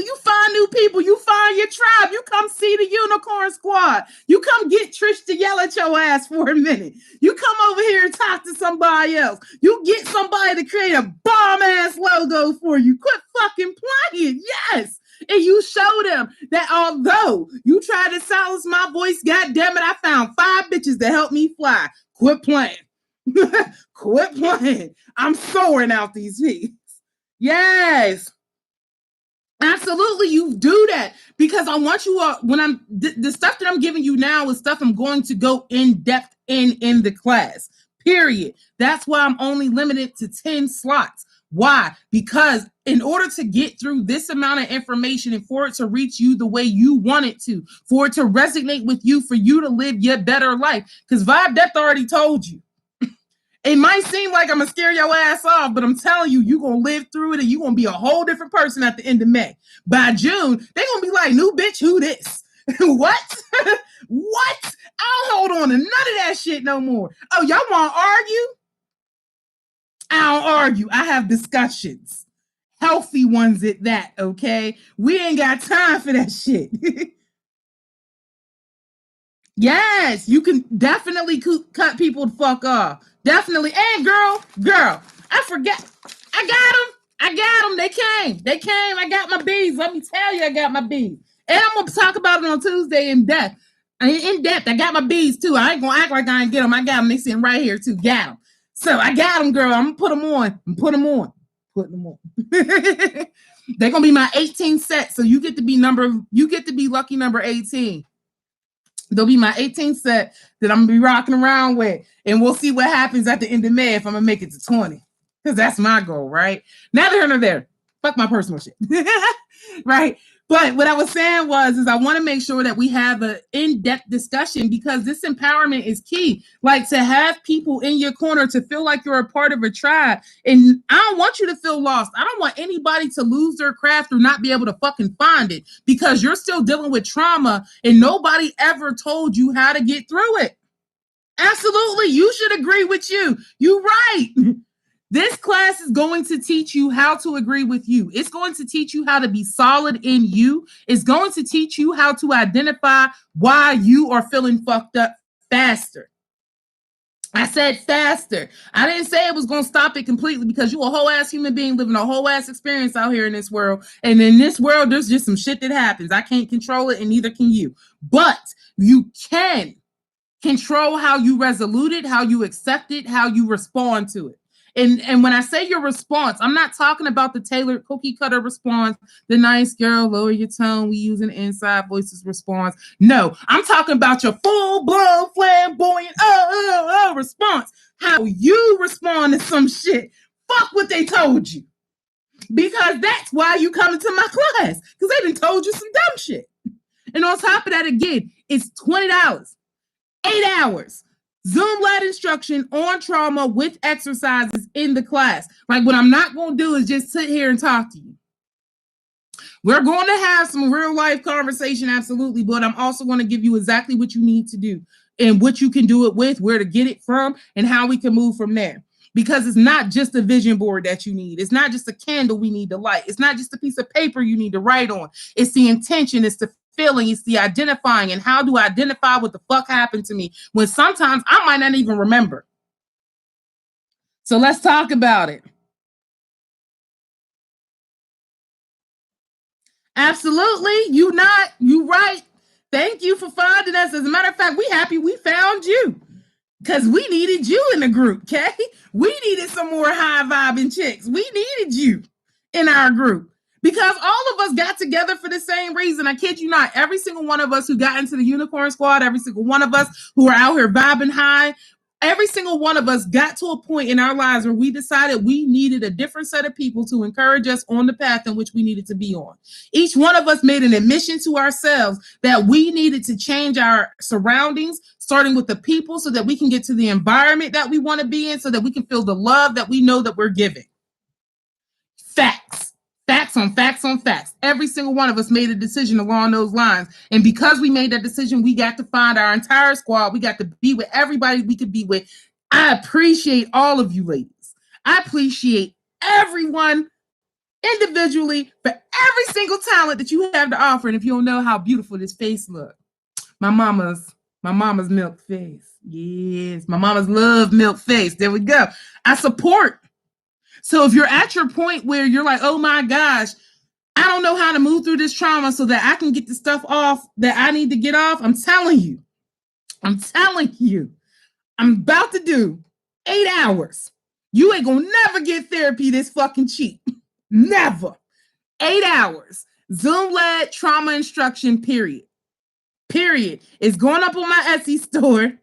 You find new people. You find your tribe. You come see the Unicorn Squad. You come get Trish to yell at your ass for a minute. You come over here and talk to somebody else. You get somebody to create a bomb-ass logo for you. Quit fucking playing. Yes. And you show them that although you try to silence my voice, goddammit, I found 5 bitches to help me fly. Quit playing. Quit playing. I'm soaring out these feet. Yes. Absolutely, you do that because I want you when the stuff that I'm giving you now is stuff I'm going to go in depth in the class. Period. That's why I'm only limited to 10 slots. Why? Because in order to get through this amount of information and for it to reach you the way you want it to, for it to resonate with you, for you to live your better life, because Vibe Death already told you. It might seem like I'm going to scare your ass off, but I'm telling you, you're going to live through it and you're going to be a whole different person at the end of May. By June, they're going to be like, new bitch, who this? What? What? I don't hold on to none of that shit no more. Oh, y'all want to argue? I don't argue. I have discussions. Healthy ones at that, okay? We ain't got time for that shit. Yes, you can definitely cut people the fuck off. Definitely. Hey, girl, I forget. I got them. They came. I got my bees. Let me tell you, I got my bees. And I'm going to talk about it on Tuesday in depth. I got my bees too. I ain't going to act like I ain't get them. I got them. They sitting right here too. Got them. So I got them, girl. I'm going to put them on. Putting them on. They're going to be my 18 set. So you get to be lucky number 18. They'll be my 18th set that I'm going to be rocking around with. And we'll see what happens at the end of May if I'm going to make it to 20. Because that's my goal, right? Neither here nor there. Fuck my personal shit. Right? But what I was saying is I want to make sure that we have an in-depth discussion because this empowerment is key. Like to have people in your corner to feel like you're a part of a tribe. And I don't want you to feel lost. I don't want anybody to lose their craft or not be able to fucking find it because you're still dealing with trauma and nobody ever told you how to get through it. Absolutely. You should agree with you. You're right. This class is going to teach you how to agree with you. It's going to teach you how to be solid in you. It's going to teach you how to identify why you are feeling fucked up faster. I said faster. I didn't say it was going to stop it completely because you're a whole ass human being living a whole ass experience out here in this world. And in this world, there's just some shit that happens. I can't control it and neither can you. But you can control how you resolute it, how you accept it, how you respond to it. And when I say your response, I'm not talking about the tailored cookie cutter response, the nice girl, lower your tone, we using inside voices response. No, I'm talking about your full-blown flamboyant response. How you respond to some shit. Fuck what they told you. Because that's why you come into my class. Because they done told you some dumb shit. And on top of that, again, it's $20, 8 hours. Zoom-led instruction on trauma with exercises in the class. Like what I'm not going to do is just sit here and talk to you. We're going to have some real life conversation, absolutely, but I'm also going to give you exactly what you need to do and what you can do it with, where to get it from, and how we can move from there. Because it's not just a vision board that you need. It's not just a candle we need to light. It's not just a piece of paper you need to write on. It's the intention. It's the feeling. It's the identifying. And how do I identify what the fuck happened to me when sometimes I might not even remember? So let's talk about it. Absolutely. You right. Thank you for finding us. As a matter of fact, we happy we found you because we needed you in the group, okay? We needed some more high vibing chicks. We needed you in our group because all of us got together for the same reason. I kid you not. Every single one of us who got into the Unicorn Squad, every single one of us who are out here vibing high, every single one of us got to a point in our lives where we decided we needed a different set of people to encourage us on the path in which we needed to be on. Each one of us made an admission to ourselves that we needed to change our surroundings, starting with the people, so that we can get to the environment that we want to be in, so that we can feel the love that we know that we're giving. Facts. Facts on facts on facts. Every single one of us made a decision along those lines. And because we made that decision, we got to find our entire squad. We got to be with everybody we could be with. I appreciate all of you ladies. I appreciate everyone individually for every single talent that you have to offer. And if you don't know how beautiful this face looks, my mama's milk face. Yes, my mama's love milk face. There we go. I support. So if you're at your point where you're like, oh my gosh, I don't know how to move through this trauma so that I can get the stuff off that I need to get off, I'm telling you, I'm about to do 8 hours. You ain't gonna never get therapy this fucking cheap. Never. 8 hours. Zoom-led trauma instruction, period. It's going up on my Etsy store.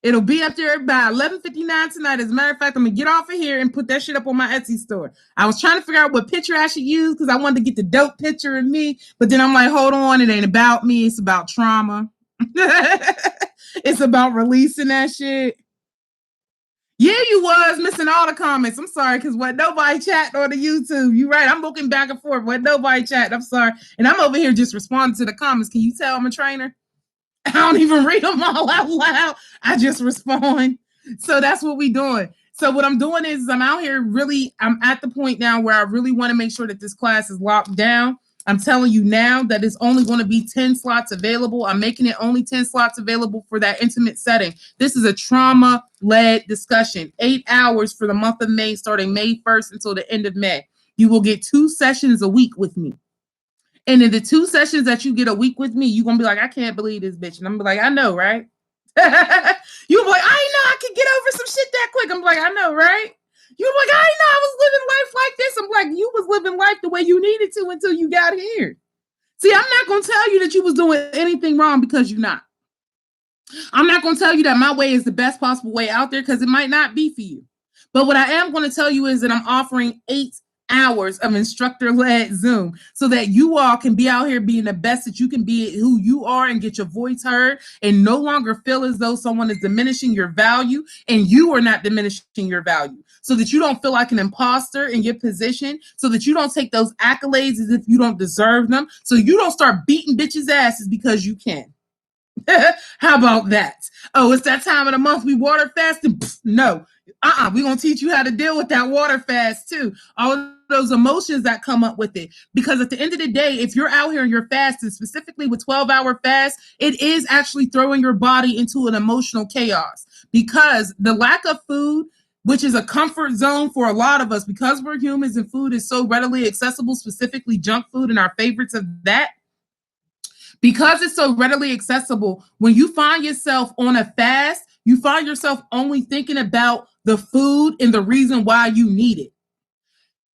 It'll be up there by 11:59 tonight. As a matter of fact, I'm going to get off of here and put that shit up on my Etsy store. I was trying to figure out what picture I should use because I wanted to get the dope picture of me. But then I'm like, hold on. It ain't about me. It's about trauma. It's about releasing that shit. Yeah, you was missing all the comments. I'm sorry, because what nobody chatting on the YouTube. You right. I'm looking back and forth. What nobody chatting. I'm sorry. And I'm over here just responding to the comments. Can you tell I'm a trainer? I don't even read them all out loud. I just respond. So that's what we doing. So what I'm doing is I'm out here really, I'm at the point now where I really want to make sure that this class is locked down. I'm telling you now that it's only going to be 10 slots available. I'm making it only 10 slots available for that intimate setting. This is a trauma-led discussion. 8 hours for the month of May, starting May 1st until the end of May. You will get 2 sessions a week with me. And in the 2 sessions that you get a week with me, you're going to be like, I can't believe this bitch. And I'm going to be like, I know, right? You're like, I know I can get over some shit that quick. I'm like, I know, right? You're like, I know I was living life like this. I'm like, you was living life the way you needed to until you got here. See, I'm not going to tell you that you was doing anything wrong because you're not. I'm not going to tell you that my way is the best possible way out there because it might not be for you. But what I am going to tell you is that I'm offering 8 hours of instructor-led Zoom so that you all can be out here being the best that you can be, who you are, and get your voice heard and no longer feel as though someone is diminishing your value and you are not diminishing your value, so that you don't feel like an imposter in your position, so that you don't take those accolades as if you don't deserve them, so you don't start beating bitches' asses because you can. How about that? Oh, it's that time of the month we water fasting? No. We're going to teach you how to deal with that water fast too. All of those emotions that come up with it. Because at the end of the day, if you're out here and you're fasting, specifically with 12-hour fast, it is actually throwing your body into an emotional chaos. Because the lack of food, which is a comfort zone for a lot of us, because we're humans and food is so readily accessible, specifically junk food and our favorites of that, because it's so readily accessible, when you find yourself on a fast, you find yourself only thinking about the food and the reason why you need it.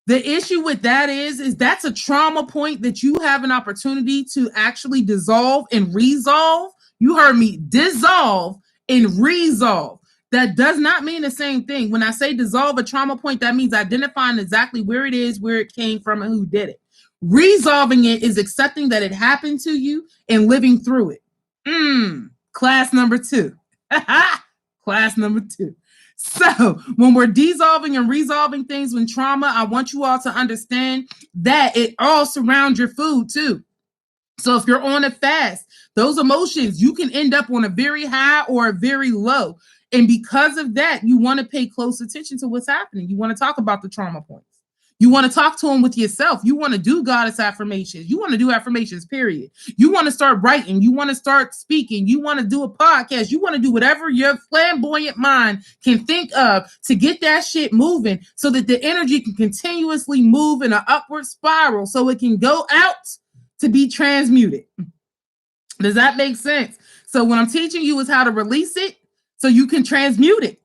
The issue with that is that's a trauma point that you have an opportunity to actually dissolve and resolve. You heard me, dissolve and resolve. That does not mean the same thing. When I say dissolve a trauma point, that means identifying exactly where it is, where it came from, and who did it. Resolving it is accepting that it happened to you and living through it. Class number 2. Class number 2. So when we're dissolving and resolving things with trauma, I want you all to understand that it all surrounds your food too. So if you're on a fast, those emotions, you can end up on a very high or a very low. And because of that, you want to pay close attention to what's happening. You want to talk about the trauma points. You want to talk to them with yourself. You want to do goddess affirmations. You want to do affirmations, period. You want to start writing. You want to start speaking. You want to do a podcast. You want to do whatever your flamboyant mind can think of to get that shit moving so that the energy can continuously move in an upward spiral so it can go out to be transmuted. Does that make sense? So what I'm teaching you is how to release it so you can transmute it.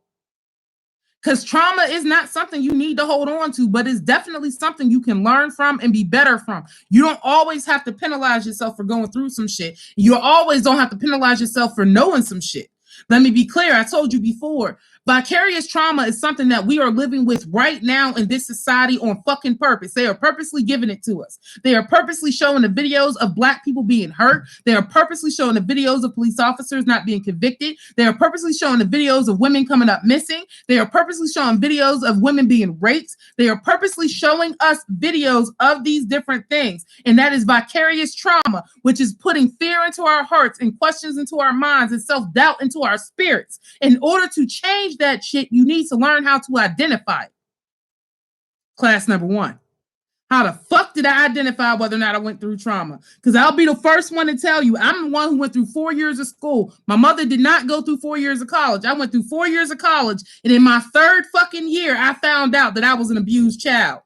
Because trauma is not something you need to hold on to, but it's definitely something you can learn from and be better from. You don't always have to penalize yourself for going through some shit. You always don't have to penalize yourself for knowing some shit. Let me be clear. I told you before, vicarious trauma is something that we are living with right now in this society on fucking purpose. They are purposely giving it to us. They are purposely showing the videos of Black people being hurt. They are purposely showing the videos of police officers not being convicted. They are purposely showing the videos of women coming up missing. They are purposely showing videos of women being raped. They are purposely showing us videos of these different things. And that is vicarious trauma, which is putting fear into our hearts and questions into our minds and self-doubt into our spirits. In order to change that shit, you need to learn how to identify it. Class number 1. How the fuck did I identify whether or not I went through trauma? Because I'll be the first one to tell you, I'm the one who went through 4 years of school. My mother did not go through 4 years of college. I went through 4 years of college. And in my 3rd fucking year, I found out that I was an abused child.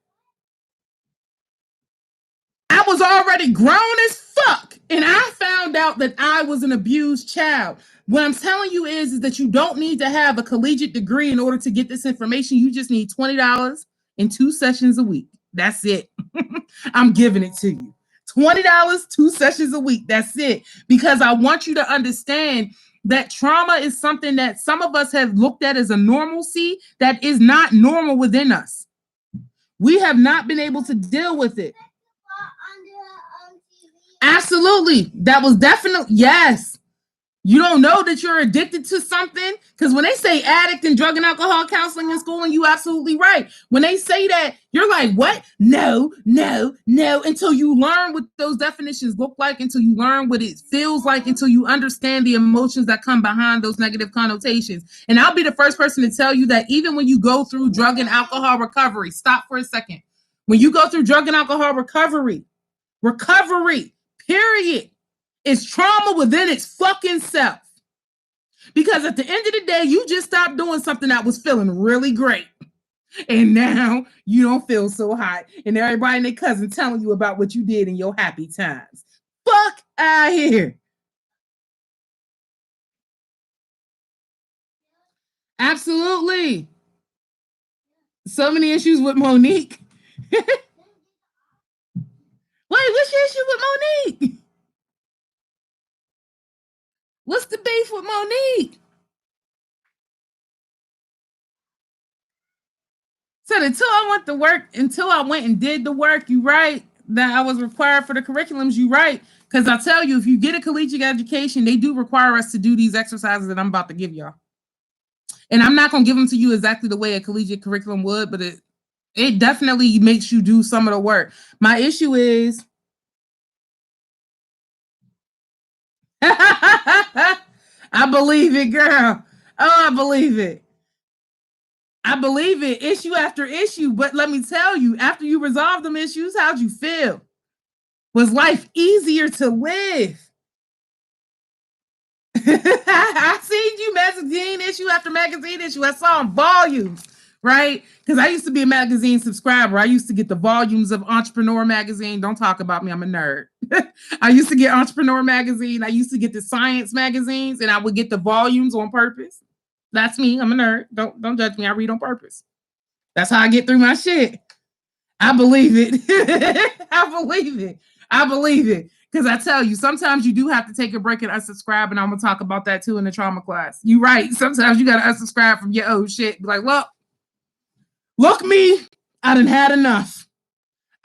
I was already grown as fuck. And I found out that I was an abused child. What I'm telling you is that you don't need to have a collegiate degree in order to get this information. You just need $20 and 2 sessions a week. That's it. I'm giving it to you. $20, 2 sessions a week. That's it. Because I want you to understand that trauma is something that some of us have looked at as a normalcy that is not normal within us. We have not been able to deal with it. Absolutely. That was definitely, yes. You don't know that you're addicted to something? Because when they say addict and drug and alcohol counseling in school, and you absolutely right. When they say that, you're like, what? No, until you learn what those definitions look like, until you learn what it feels like, until you understand the emotions that come behind those negative connotations. And I'll be the first person to tell you that even when you go through drug and alcohol recovery, stop for a second. When you go through drug and alcohol recovery, period, is trauma within its fucking self. Because at the end of the day, you just stopped doing something that was feeling really great. And now you don't feel so hot. And everybody and their cousin telling you about what you did in your happy times. Fuck out here. Absolutely. So many issues with Monique. Wait, what's your issue with Monique? What's the beef with Monique? So until I went and did the work, you right, that I was required for the curriculums, you right. Because I tell you, if you get a collegiate education, they do require us to do these exercises that I'm about to give y'all. And I'm not going to give them to you exactly the way a collegiate curriculum would, but it definitely makes you do some of the work. My issue is, I believe it, girl. Oh, I believe it. I believe it, issue after issue. But let me tell you, after you resolve them issues, how'd you feel? Was life easier to live? I seen you magazine issue after magazine issue. I saw them volumes, right? Because I used to be a magazine subscriber. I used to get the volumes of Entrepreneur Magazine. Don't talk about me. I'm a nerd. I used to get Entrepreneur Magazine. I used to get the science magazines, and I would get the volumes on purpose. That's me. I'm a nerd. Don't judge me. I read on purpose. That's how I get through my shit. I believe it. I believe it. Because I tell you, sometimes you do have to take a break and unsubscribe, and I'm going to talk about that too in the trauma class. You're right. Sometimes you got to unsubscribe from your old shit. Be like, look me, I done had enough.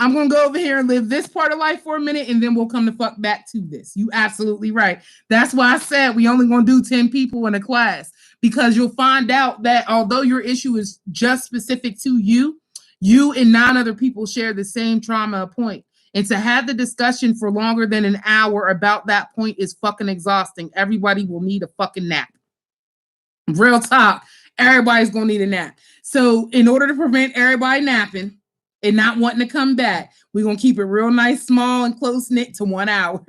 I'm going to go over here and live this part of life for a minute, and then we'll come the fuck back to this. You absolutely right. That's why I said we only going to do 10 people in a class, because you'll find out that although your issue is just specific to you, you and 9 other people share the same trauma point. And to have the discussion for longer than an hour about that point is fucking exhausting. Everybody will need a fucking nap. Real talk. Everybody's going to need a nap. So in order to prevent everybody napping and not wanting to come back, we're going to keep it real nice, small, and close-knit to 1 hour.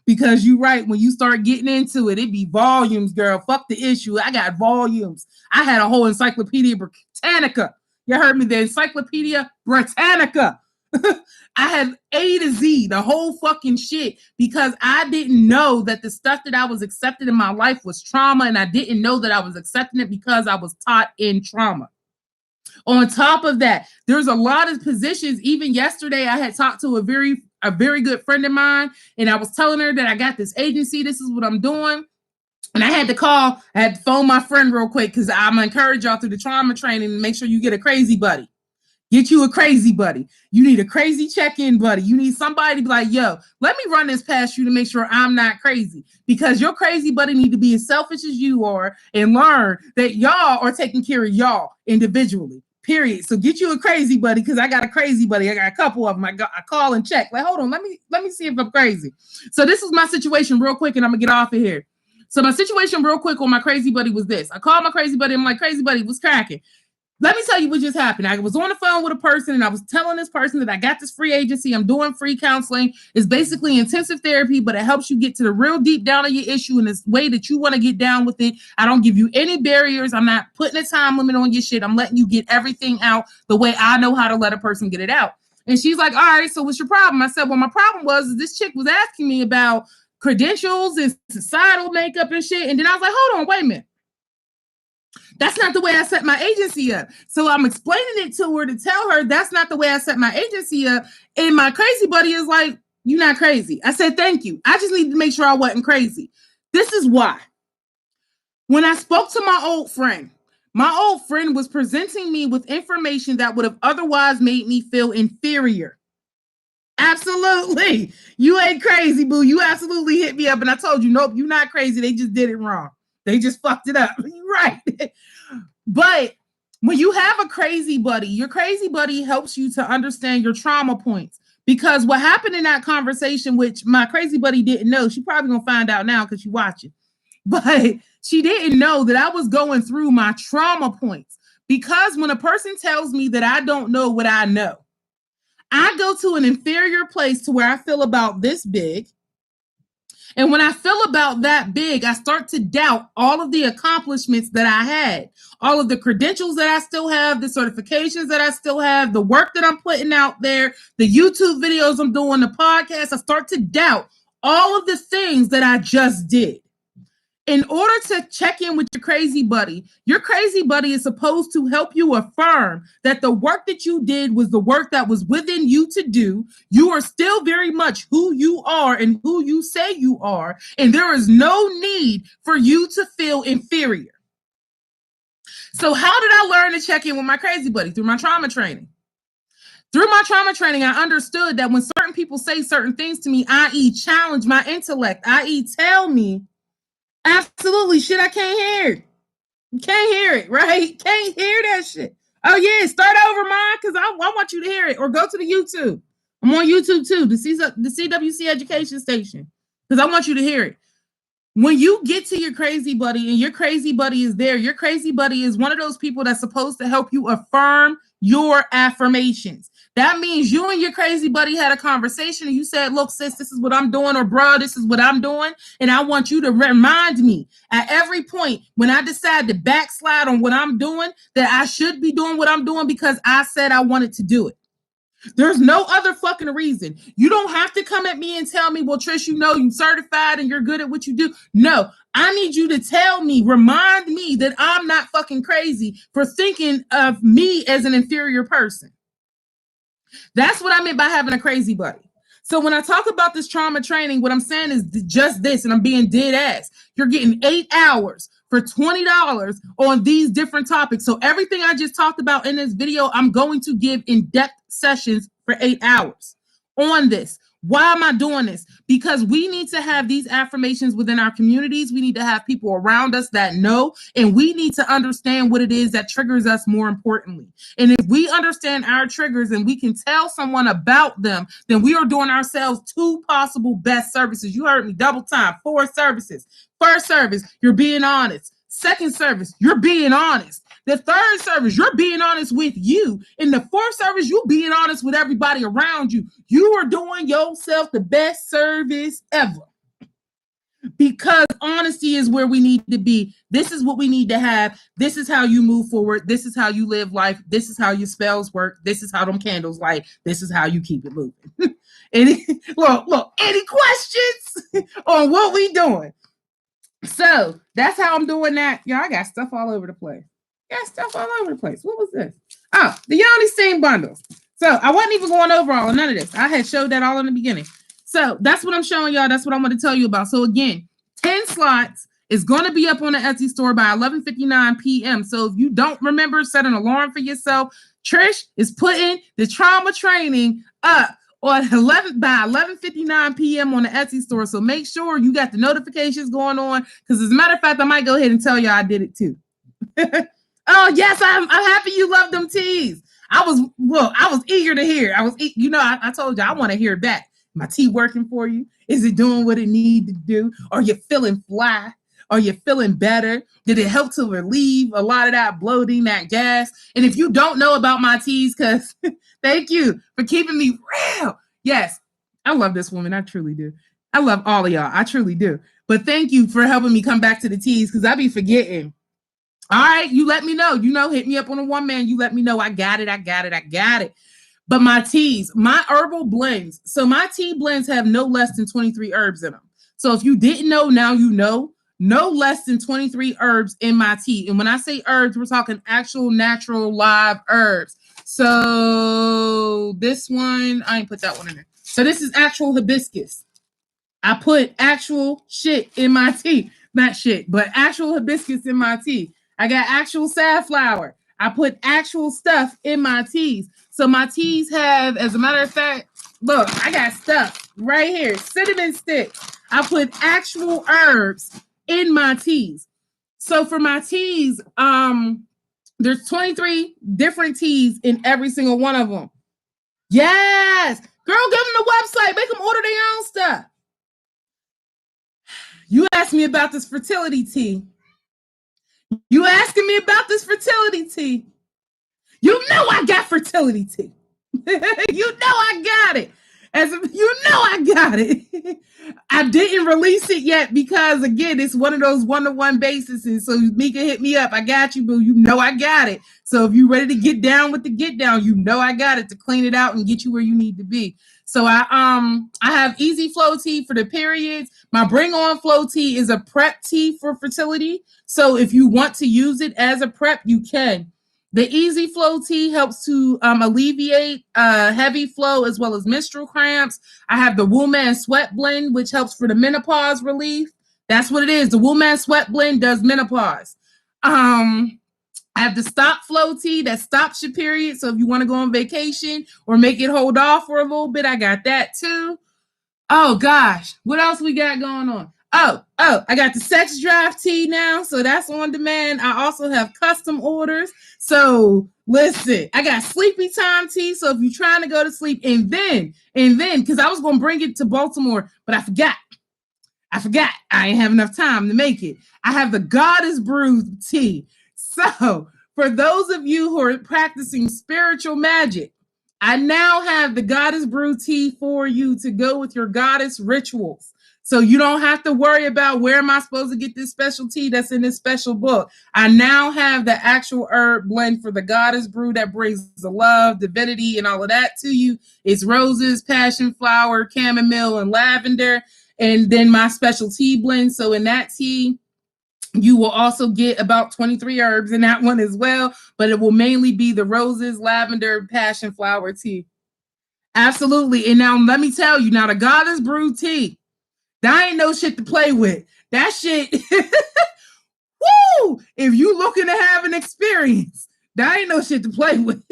Because you're right, when you start getting into it, it be volumes, girl. Fuck the issue. I got volumes. I had a whole Encyclopedia Britannica. You heard me, the Encyclopedia Britannica. I had A to Z, the whole fucking shit, because I didn't know that the stuff that I was accepting in my life was trauma, and I didn't know that I was accepting it because I was taught in trauma. On top of that, there's a lot of positions. Even yesterday, I had talked to a very good friend of mine, and I was telling her that I got this agency, this is what I'm doing. And I had to phone my friend real quick, because I'm going to encourage y'all through the trauma training to make sure you get a crazy buddy. Get you a crazy buddy. You need a crazy check-in buddy. You need somebody to be like, yo, let me run this past you to make sure I'm not crazy. Because your crazy buddy need to be as selfish as you are and learn that y'all are taking care of y'all individually. Period. So get you a crazy buddy, because I got a crazy buddy. I got a couple of them. I call and check. Like, hold on, let me see if I'm crazy. So this is my situation real quick, and I'm gonna get off of here. So my situation real quick on my crazy buddy was this. I called my crazy buddy. I'm like, crazy buddy, what's cracking? Let me tell you what just happened. I was on the phone with a person, and I was telling this person that I got this free agency. I'm doing free counseling. It's basically intensive therapy, but it helps you get to the real deep down of your issue in this way that you want to get down with it. I don't give you any barriers. I'm not putting a time limit on your shit. I'm letting you get everything out the way I know how to let a person get it out. And she's like, all right, so what's your problem? I said, well, my problem was this chick was asking me about credentials and societal makeup and shit. And then I was like, hold on, wait a minute. That's not the way I set my agency up. So I'm explaining it to her to tell her that's not the way I set my agency up. And my crazy buddy is like, you're not crazy. I said, thank you. I just needed to make sure I wasn't crazy. This is why. When I spoke to my old friend was presenting me with information that would have otherwise made me feel inferior. Absolutely. You ain't crazy, boo. You absolutely hit me up. And I told you, nope, you're not crazy. They just did it wrong. They just fucked it up. You're right. But when you have a crazy buddy, your crazy buddy helps you to understand your trauma points. Because what happened in that conversation, which my crazy buddy didn't know, she probably gonna find out now because she's watching. But she didn't know that I was going through my trauma points. Because when a person tells me that I don't know what I know, I go to an inferior place to where I feel about this big. And when I feel about that big, I start to doubt all of the accomplishments that I had, all of the credentials that I still have, the certifications that I still have, the work that I'm putting out there, the YouTube videos I'm doing, the podcast. I start to doubt all of the things that I just did. In order to check in with your crazy buddy is supposed to help you affirm that the work that you did was the work that was within you to do. You are still very much who you are and who you say you are, and there is no need for you to feel inferior. So how did I learn to check in with my crazy buddy? Through my trauma training. Through my trauma training, I understood that when certain people say certain things to me, i.e. challenge my intellect, i.e. tell me, absolutely, shit, I can't hear it. Can't hear it, right? Can't hear that shit. Oh, yeah, start over, mine, because I want you to hear it. Or go to the YouTube. I'm on YouTube, too, the CWC Education Station, because I want you to hear it. When you get to your crazy buddy and your crazy buddy is there, your crazy buddy is one of those people that's supposed to help you affirm your affirmations. That means you and your crazy buddy had a conversation and you said, look, sis, this is what I'm doing, or bro, this is what I'm doing. And I want you to remind me at every point when I decide to backslide on what I'm doing, that I should be doing what I'm doing because I said I wanted to do it. There's no other fucking reason. You don't have to come at me and tell me, well, Trish, you know, you're certified and you're good at what you do. No, I need you to tell me, remind me that I'm not fucking crazy for thinking of me as an inferior person. That's what I meant by having a crazy buddy. So when I talk about this trauma training, what I'm saying is just this, and I'm being dead ass. You're getting 8 hours for $20 on these different topics. So everything I just talked about in this video, I'm going to give in-depth sessions for 8 hours on this. Why am I doing this? Because we need to have these affirmations within our communities. We need to have people around us that know, and we need to understand what it is that triggers us more importantly. And if we understand our triggers and we can tell someone about them, then we are doing ourselves 2 possible best services. You heard me, double time, 4 services. First service, you're being honest. Second service, you're being honest. The third service, you're being honest with you. In the fourth service, you're being honest with everybody around you. You are doing yourself the best service ever. Because honesty is where we need to be. This is what we need to have. This is how you move forward. This is how you live life. This is how your spells work. This is how them candles light. This is how you keep it moving. Look, any questions on what we doing? So that's how I'm doing that. Y'all, I got stuff all over the place. What was this? Oh, the Yoni Stain bundles. So I wasn't even going over all of none of this. I had showed that all in the beginning. So that's what I'm showing y'all. That's what I'm going to tell you about. So again, 10 slots is going to be up on the Etsy store by 11:59 p.m. So if you don't remember, set an alarm for yourself. Trish is putting the trauma training up on 11:59 p.m. on the Etsy store. So make sure you got the notifications going on, because as a matter of fact, I might go ahead and tell y'all I did it too. Oh yes, I'm happy you love them teas. I was eager to hear. I told you I want to hear back. My tea working for you? Is it doing what it need to do? Are you feeling fly? Are you feeling better? Did it help to relieve a lot of that bloating, that gas? And if you don't know about my teas, because thank you for keeping me real. Yes, I love this woman. I truly do. I love all of y'all. I truly do. But thank you for helping me come back to the teas, because I be forgetting. All right, you let me know. Hit me up on a one man. You let me know. I got it. But my teas, my herbal blends. So my tea blends have no less than 23 herbs in them. So if you didn't know, now you know. No less than 23 herbs in my tea. And when I say herbs, we're talking actual natural live herbs. So this one, I ain't put that one in there. So this is actual hibiscus. I put actual shit in my tea. Not shit, but actual hibiscus in my tea. I got actual safflower. I put actual stuff in my teas. So my teas have, as a matter of fact, look, I got stuff right here. Cinnamon stick. I put actual herbs in my teas. So for my teas, there's 23 different teas in every single one of them. Yes. Girl, give them the website. Make them order their own stuff. You asked me about this fertility tea. You asking me about this fertility tea. You know I got fertility tea. You know I got it. I got it. I didn't release it yet because, again, it's one of those one-to-one bases. So Mika hit me up. I got you, boo. You know I got it. So if you're ready to get down with the get down, you know I got it to clean it out and get you where you need to be. So I have Easy Flow tea for the periods. My Bring On Flow tea is a prep tea for fertility. So if you want to use it as a prep, you can. The Easy Flow tea helps to alleviate heavy flow as well as menstrual cramps. I have the Woman Sweat Blend, which helps for the menopause relief. That's what it is. The Woman Sweat Blend does menopause. I have the Stop Flow tea that stops your period. So if you want to go on vacation or make it hold off for a little bit, I got that too. Oh gosh, what else we got going on? Oh, I got the Sex Drive tea now. So that's on demand. I also have custom orders. So listen, I got Sleepy Time tea. So if you're trying to go to sleep, and then, because I was going to bring it to Baltimore, but I forgot. I ain't have enough time to make it. I have the Goddess Brew tea. So for those of you who are practicing spiritual magic, I now have the Goddess Brew tea for you to go with your goddess rituals. So you don't have to worry about where am I supposed to get this special tea that's in this special book. I now have the actual herb blend for the Goddess Brew that brings the love, divinity, and all of that to you. It's roses, passion flower, chamomile, and lavender. And then my special tea blend. So in that tea, you will also get about 23 herbs in that one as well, but it will mainly be the roses, lavender, passion flower tea. Absolutely. And now let me tell you, now the Goddess Brew tea, that ain't no shit to play with. That shit, woo! If you looking to have an experience, that ain't no shit to play with.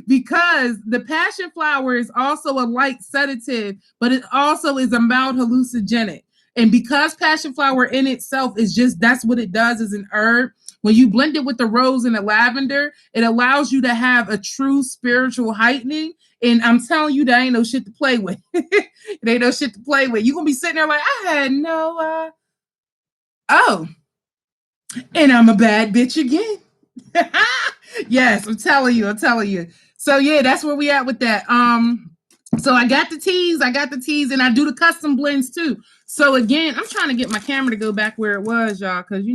because the passion flower is also a light sedative, but it also is a mild hallucinogenic. And because passion flower in itself is just, that's what it does, is an herb. When you blend it with the rose and the lavender, it allows you to have a true spiritual heightening. And I'm telling you, that ain't no shit to play with. It ain't no shit to play with. You're going to be sitting there like, I had no, oh, and I'm a bad bitch again. Yes, I'm telling you. So yeah, that's where we at with that. So I got the teas, and I do the custom blends too. So again, I'm trying to get my camera to go back where it was, y'all, because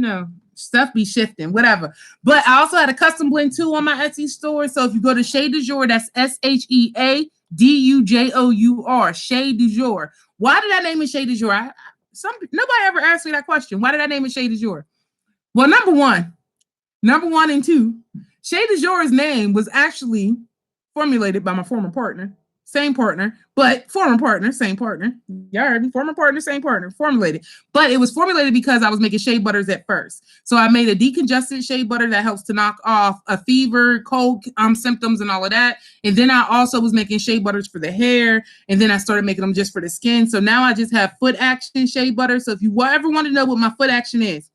stuff be shifting, whatever. But I also had a custom blend too on my Etsy store. So if you go to Shea du Jour, that's SheaDujour, Shea du Jour. Why did I name it Shea du Jour? Nobody ever asked me that question. Why did I name it Shea du Jour? Well, number one and two, Shea du Jour's name was actually formulated by my former partner. Same partner, but former partner, same partner. Y'all heard me, former partner, same partner, formulated. But it was formulated because I was making shea butters at first. So I made a decongestant shea butter that helps to knock off a fever, cold symptoms, and all of that. And then I also was making shea butters for the hair. And then I started making them just for the skin. So now I just have Foot Action shea butter. So if you ever want to know what my Foot Action is,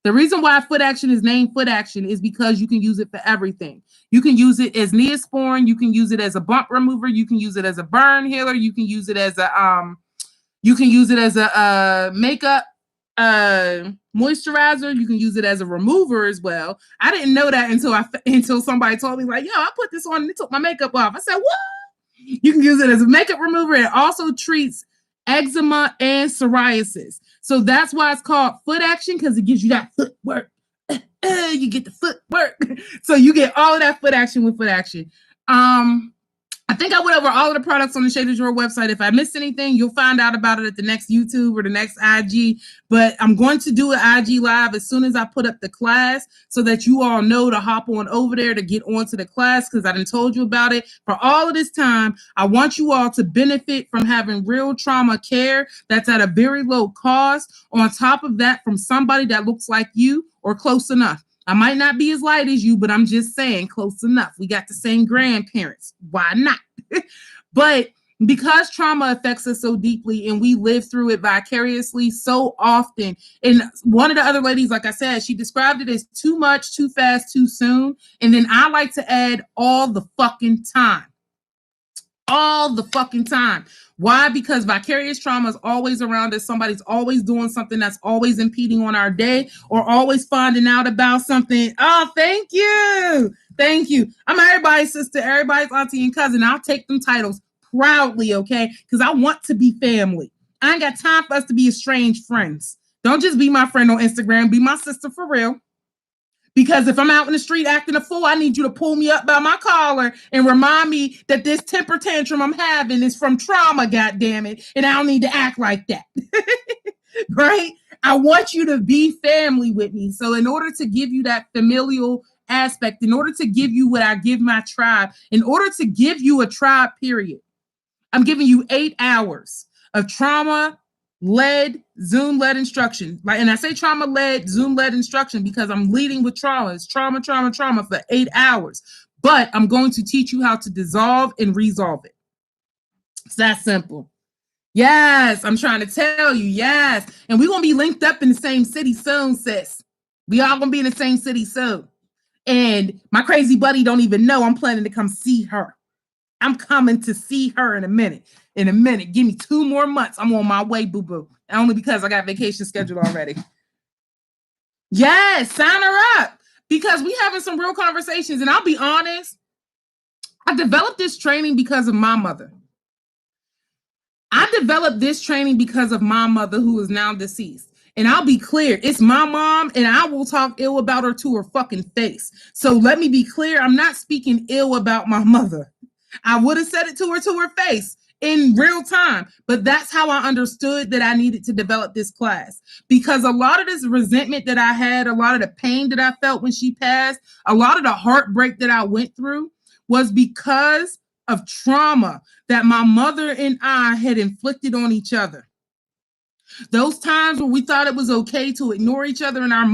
the reason why Foot Action is named Foot Action is because you can use it for everything. You can use it as Neosporin. You can use it as a bump remover. You can use it as a burn healer. You can use it as a makeup moisturizer. You can use it as a remover as well. I didn't know that until somebody told me, like, yo, I put this on and it took my makeup off. I said, what? You can use it as a makeup remover. It also treats eczema and psoriasis. So that's why it's called Foot Action, because it gives you that footwork. You get the footwork. So you get all of that foot action with Foot Action. I think I went over all of the products on the Shea du Jour website. If I missed anything, you'll find out about it at the next YouTube or the next IG. But I'm going to do an IG live as soon as I put up the class so that you all know to hop on over there to get onto the class, because I done told you about it. For all of this time, I want you all to benefit from having real trauma care that's at a very low cost. On top of that, from somebody that looks like you or close enough. I might not be as light as you, but I'm just saying close enough. We got the same grandparents. Why not? But because trauma affects us so deeply and we live through it vicariously so often. And one of the other ladies, like I said, she described it as too much, too fast, too soon. And then I like to add all the fucking time. All the fucking time. Why? Because vicarious trauma is always around us. Somebody's always doing something that's always impeding on our day or always finding out about something. Oh, thank you. Thank you. I'm everybody's sister, everybody's auntie and cousin. I'll take them titles proudly, okay? Because I want to be family. I ain't got time for us to be estranged friends. Don't just be my friend on Instagram. Be my sister for real. Because if I'm out in the street acting a fool, I need you to pull me up by my collar and remind me that this temper tantrum I'm having is from trauma, goddammit, and I don't need to act like that. Right? I want you to be family with me. So in order to give you that familial aspect, in order to give you what I give my tribe, in order to give you a tribe period, I'm giving you 8 hours of trauma-led, Zoom-led instruction. And I say trauma-led, Zoom-led instruction because I'm leading with trauma. It's trauma for 8 hours. But I'm going to teach you how to dissolve and resolve it. It's that simple. Yes, I'm trying to tell you, yes. And we're going to be linked up in the same city soon, sis. We all going to be in the same city soon. And my crazy buddy don't even know I'm planning to come see her. I'm coming to see her in a minute. Give me 2 more months. I'm on my way, boo-boo. Only because I got vacation scheduled already. Yes, sign her up. Because we having some real conversations. And I'll be honest, I developed this training because of my mother. I developed this training because of my mother, who is now deceased. And I'll be clear, it's my mom, and I will talk ill about her to her fucking face. So let me be clear, I'm not speaking ill about my mother. I would have said it to her face in real time, but that's how I understood that I needed to develop this class. Because a lot of this resentment that I had, a lot of the pain that I felt when she passed, a lot of the heartbreak that I went through was because of trauma that my mother and I had inflicted on each other. Those times where we thought it was okay to ignore each other in our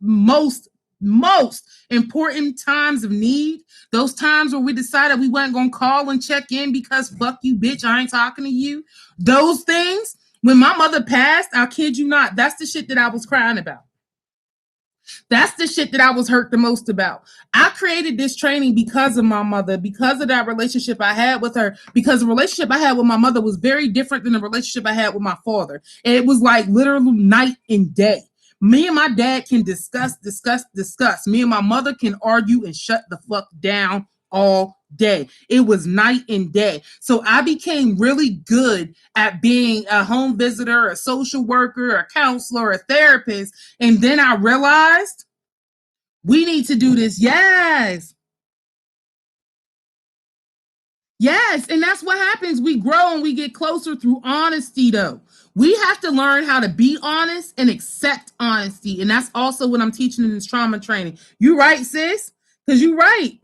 most most important times of need, those times where we decided we weren't going to call and check in because fuck you, bitch, I ain't talking to you. Those things, when my mother passed, I kid you not, that's the shit that I was crying about. That's the shit that I was hurt the most about. I created this training because of my mother, because of that relationship I had with her, because the relationship I had with my mother was very different than the relationship I had with my father. And it was like literally night and day. Me and my dad can discuss. Me and my mother can argue and shut the fuck down all day. It was night and day. So I became really good at being a home visitor, a social worker, a counselor, a therapist. And then I realized we need to do this. Yes. Yes. And that's what happens. We grow and we get closer through honesty, though. We have to learn how to be honest and accept honesty. And that's also what I'm teaching in this trauma training. You right, sis? Because you're right.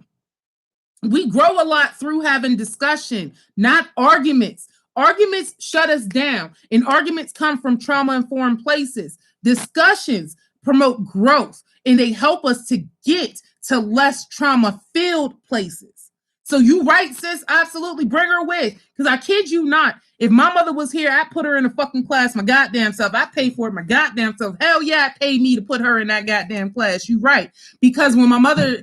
We grow a lot through having discussion, not arguments. Arguments shut us down, and arguments come from trauma-informed places. Discussions promote growth, and they help us to get to less trauma-filled places. So you right, sis, absolutely. Bring her with. Because I kid you not, if my mother was here, I'd put her in a fucking class my goddamn self. I pay for it my goddamn self. Hell yeah, I paid me to put her in that goddamn class. You right. Because when my mother...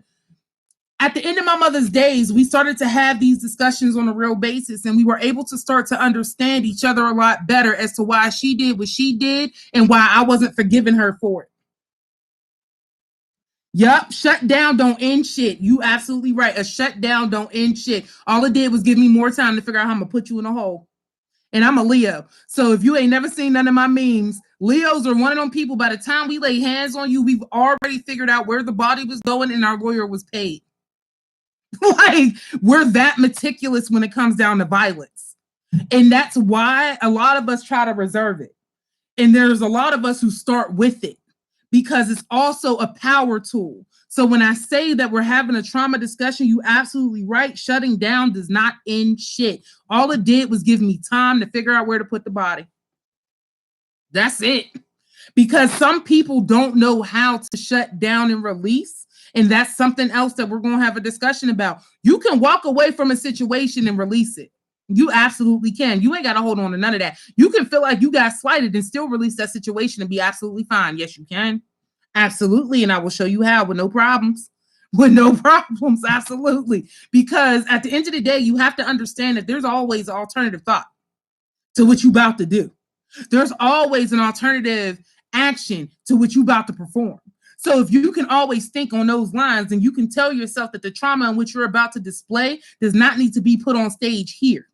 At the end of my mother's days, we started to have these discussions on a real basis, and we were able to start to understand each other a lot better as to why she did what she did and why I wasn't forgiving her for it. Yup, shut down don't end shit. You absolutely right. A shutdown don't end shit. All it did was give me more time to figure out how I'm going to put you in a hole. And I'm a Leo. So if you ain't never seen none of my memes, Leos are one of them people, by the time we lay hands on you, we've already figured out where the body was going and our lawyer was paid. Like, we're that meticulous when it comes down to violence. And that's why a lot of us try to reserve it. And there's a lot of us who start with it because it's also a power tool. So when I say that we're having a trauma discussion, you absolutely right. Shutting down does not end shit. All it did was give me time to figure out where to put the body. That's it. Because some people don't know how to shut down and release. And that's something else that we're going to have a discussion about. You can walk away from a situation and release it. You absolutely can. You ain't got to hold on to none of that. You can feel like you got slighted and still release that situation and be absolutely fine. Yes, you can. Absolutely. And I will show you how with no problems. With no problems. Absolutely. Because at the end of the day, you have to understand that there's always an alternative thought to what you're about to do. There's always an alternative action to what you're about to perform. So if you can always think on those lines, and you can tell yourself that the trauma in which you're about to display does not need to be put on stage here.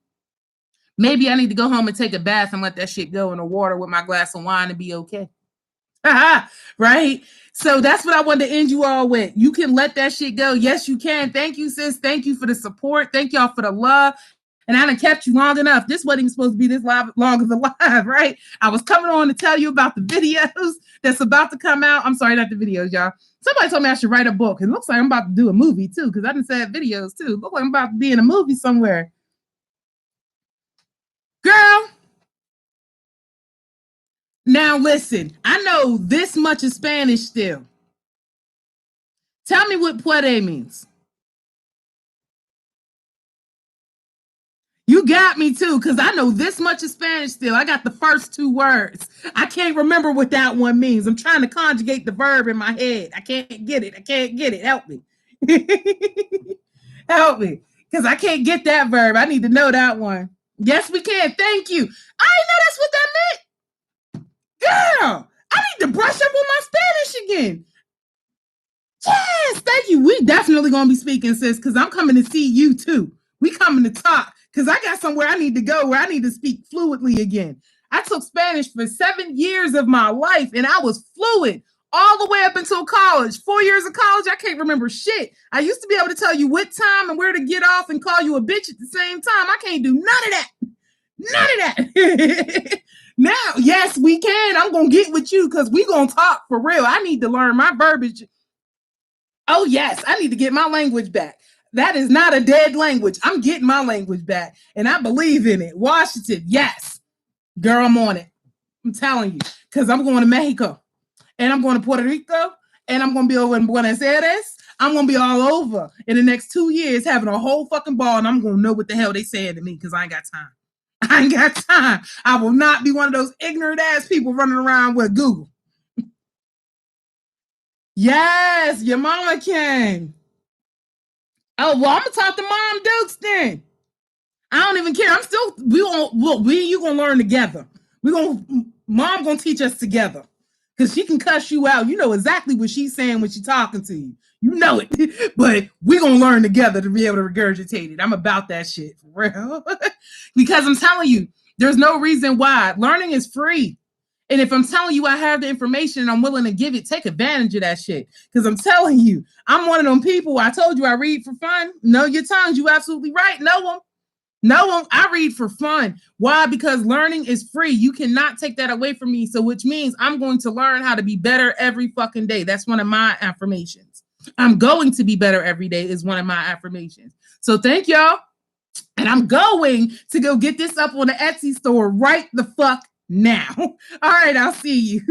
Maybe I need to go home and take a bath and let that shit go in the water with my glass of wine and be okay. Right? So that's what I wanted to end you all with. You can let that shit go. Yes, you can. Thank you, sis. Thank you for the support. Thank y'all for the love. And I done kept you long enough. This wasn't even supposed to be this long of a live, right? I was coming on to tell you about the videos that's about to come out. I'm sorry, not the videos, y'all. Somebody told me I should write a book. It looks like I'm about to do a movie, too, because I done said videos, too. It looks like I'm about to be in a movie somewhere. Girl. Now, listen. I know this much of Spanish still. Tell me what puede means. You got me too, because I know this much of Spanish still. I got the first two words. I can't remember what that one means. I'm trying to conjugate the verb in my head. I can't get it. Help me. Help me. Because I can't get that verb. I need to know that one. Yes, we can. Thank you. I didn't know that's what that meant. Girl, I need to brush up on my Spanish again. Yes, thank you. We definitely going to be speaking, sis, because I'm coming to see you too. We coming to talk. Because I got somewhere I need to go where I need to speak fluently again. I took Spanish for 7 years of my life, and I was fluent all the way up until college. 4 years of college, I can't remember shit. I used to be able to tell you what time and where to get off and call you a bitch at the same time. I can't do none of that. None of that. Now, yes, we can. I'm going to get with you because we going to talk for real. I need to learn my verbiage. Oh, yes, I need to get my language back. That is not a dead language. I'm getting my language back, and I believe in it. Washington, yes. Girl, I'm on it. I'm telling you, because I'm going to Mexico, and I'm going to Puerto Rico, and I'm gonna be over in Buenos Aires. I'm gonna be all over in the next 2 years having a whole fucking ball, and I'm gonna know what the hell they saying to me because I ain't got time. I ain't got time. I will not be one of those ignorant ass people running around with Google. Yes, your mama came. Oh, well, I'm gonna talk to Mom Dukes then. I don't even care. I'm still we and you gonna learn together. Mom gonna teach us together. Cause she can cuss you out. You know exactly what she's saying when she's talking to you. You know it. But we're gonna learn together to be able to regurgitate it. I'm about that shit for real. Because I'm telling you, there's no reason why. Learning is free. And if I'm telling you I have the information and I'm willing to give it, take advantage of that shit. Because I'm telling you, I'm one of them people. I told you I read for fun. Know your tongues. You absolutely right. Know them. No, I read for fun. Why? Because learning is free. You cannot take that away from me. So, which means I'm going to learn how to be better every fucking day. That's one of my affirmations. I'm going to be better every day is one of my affirmations. So, thank y'all. And I'm going to go get this up on the Etsy store right the fuck now. All right, I'll see you.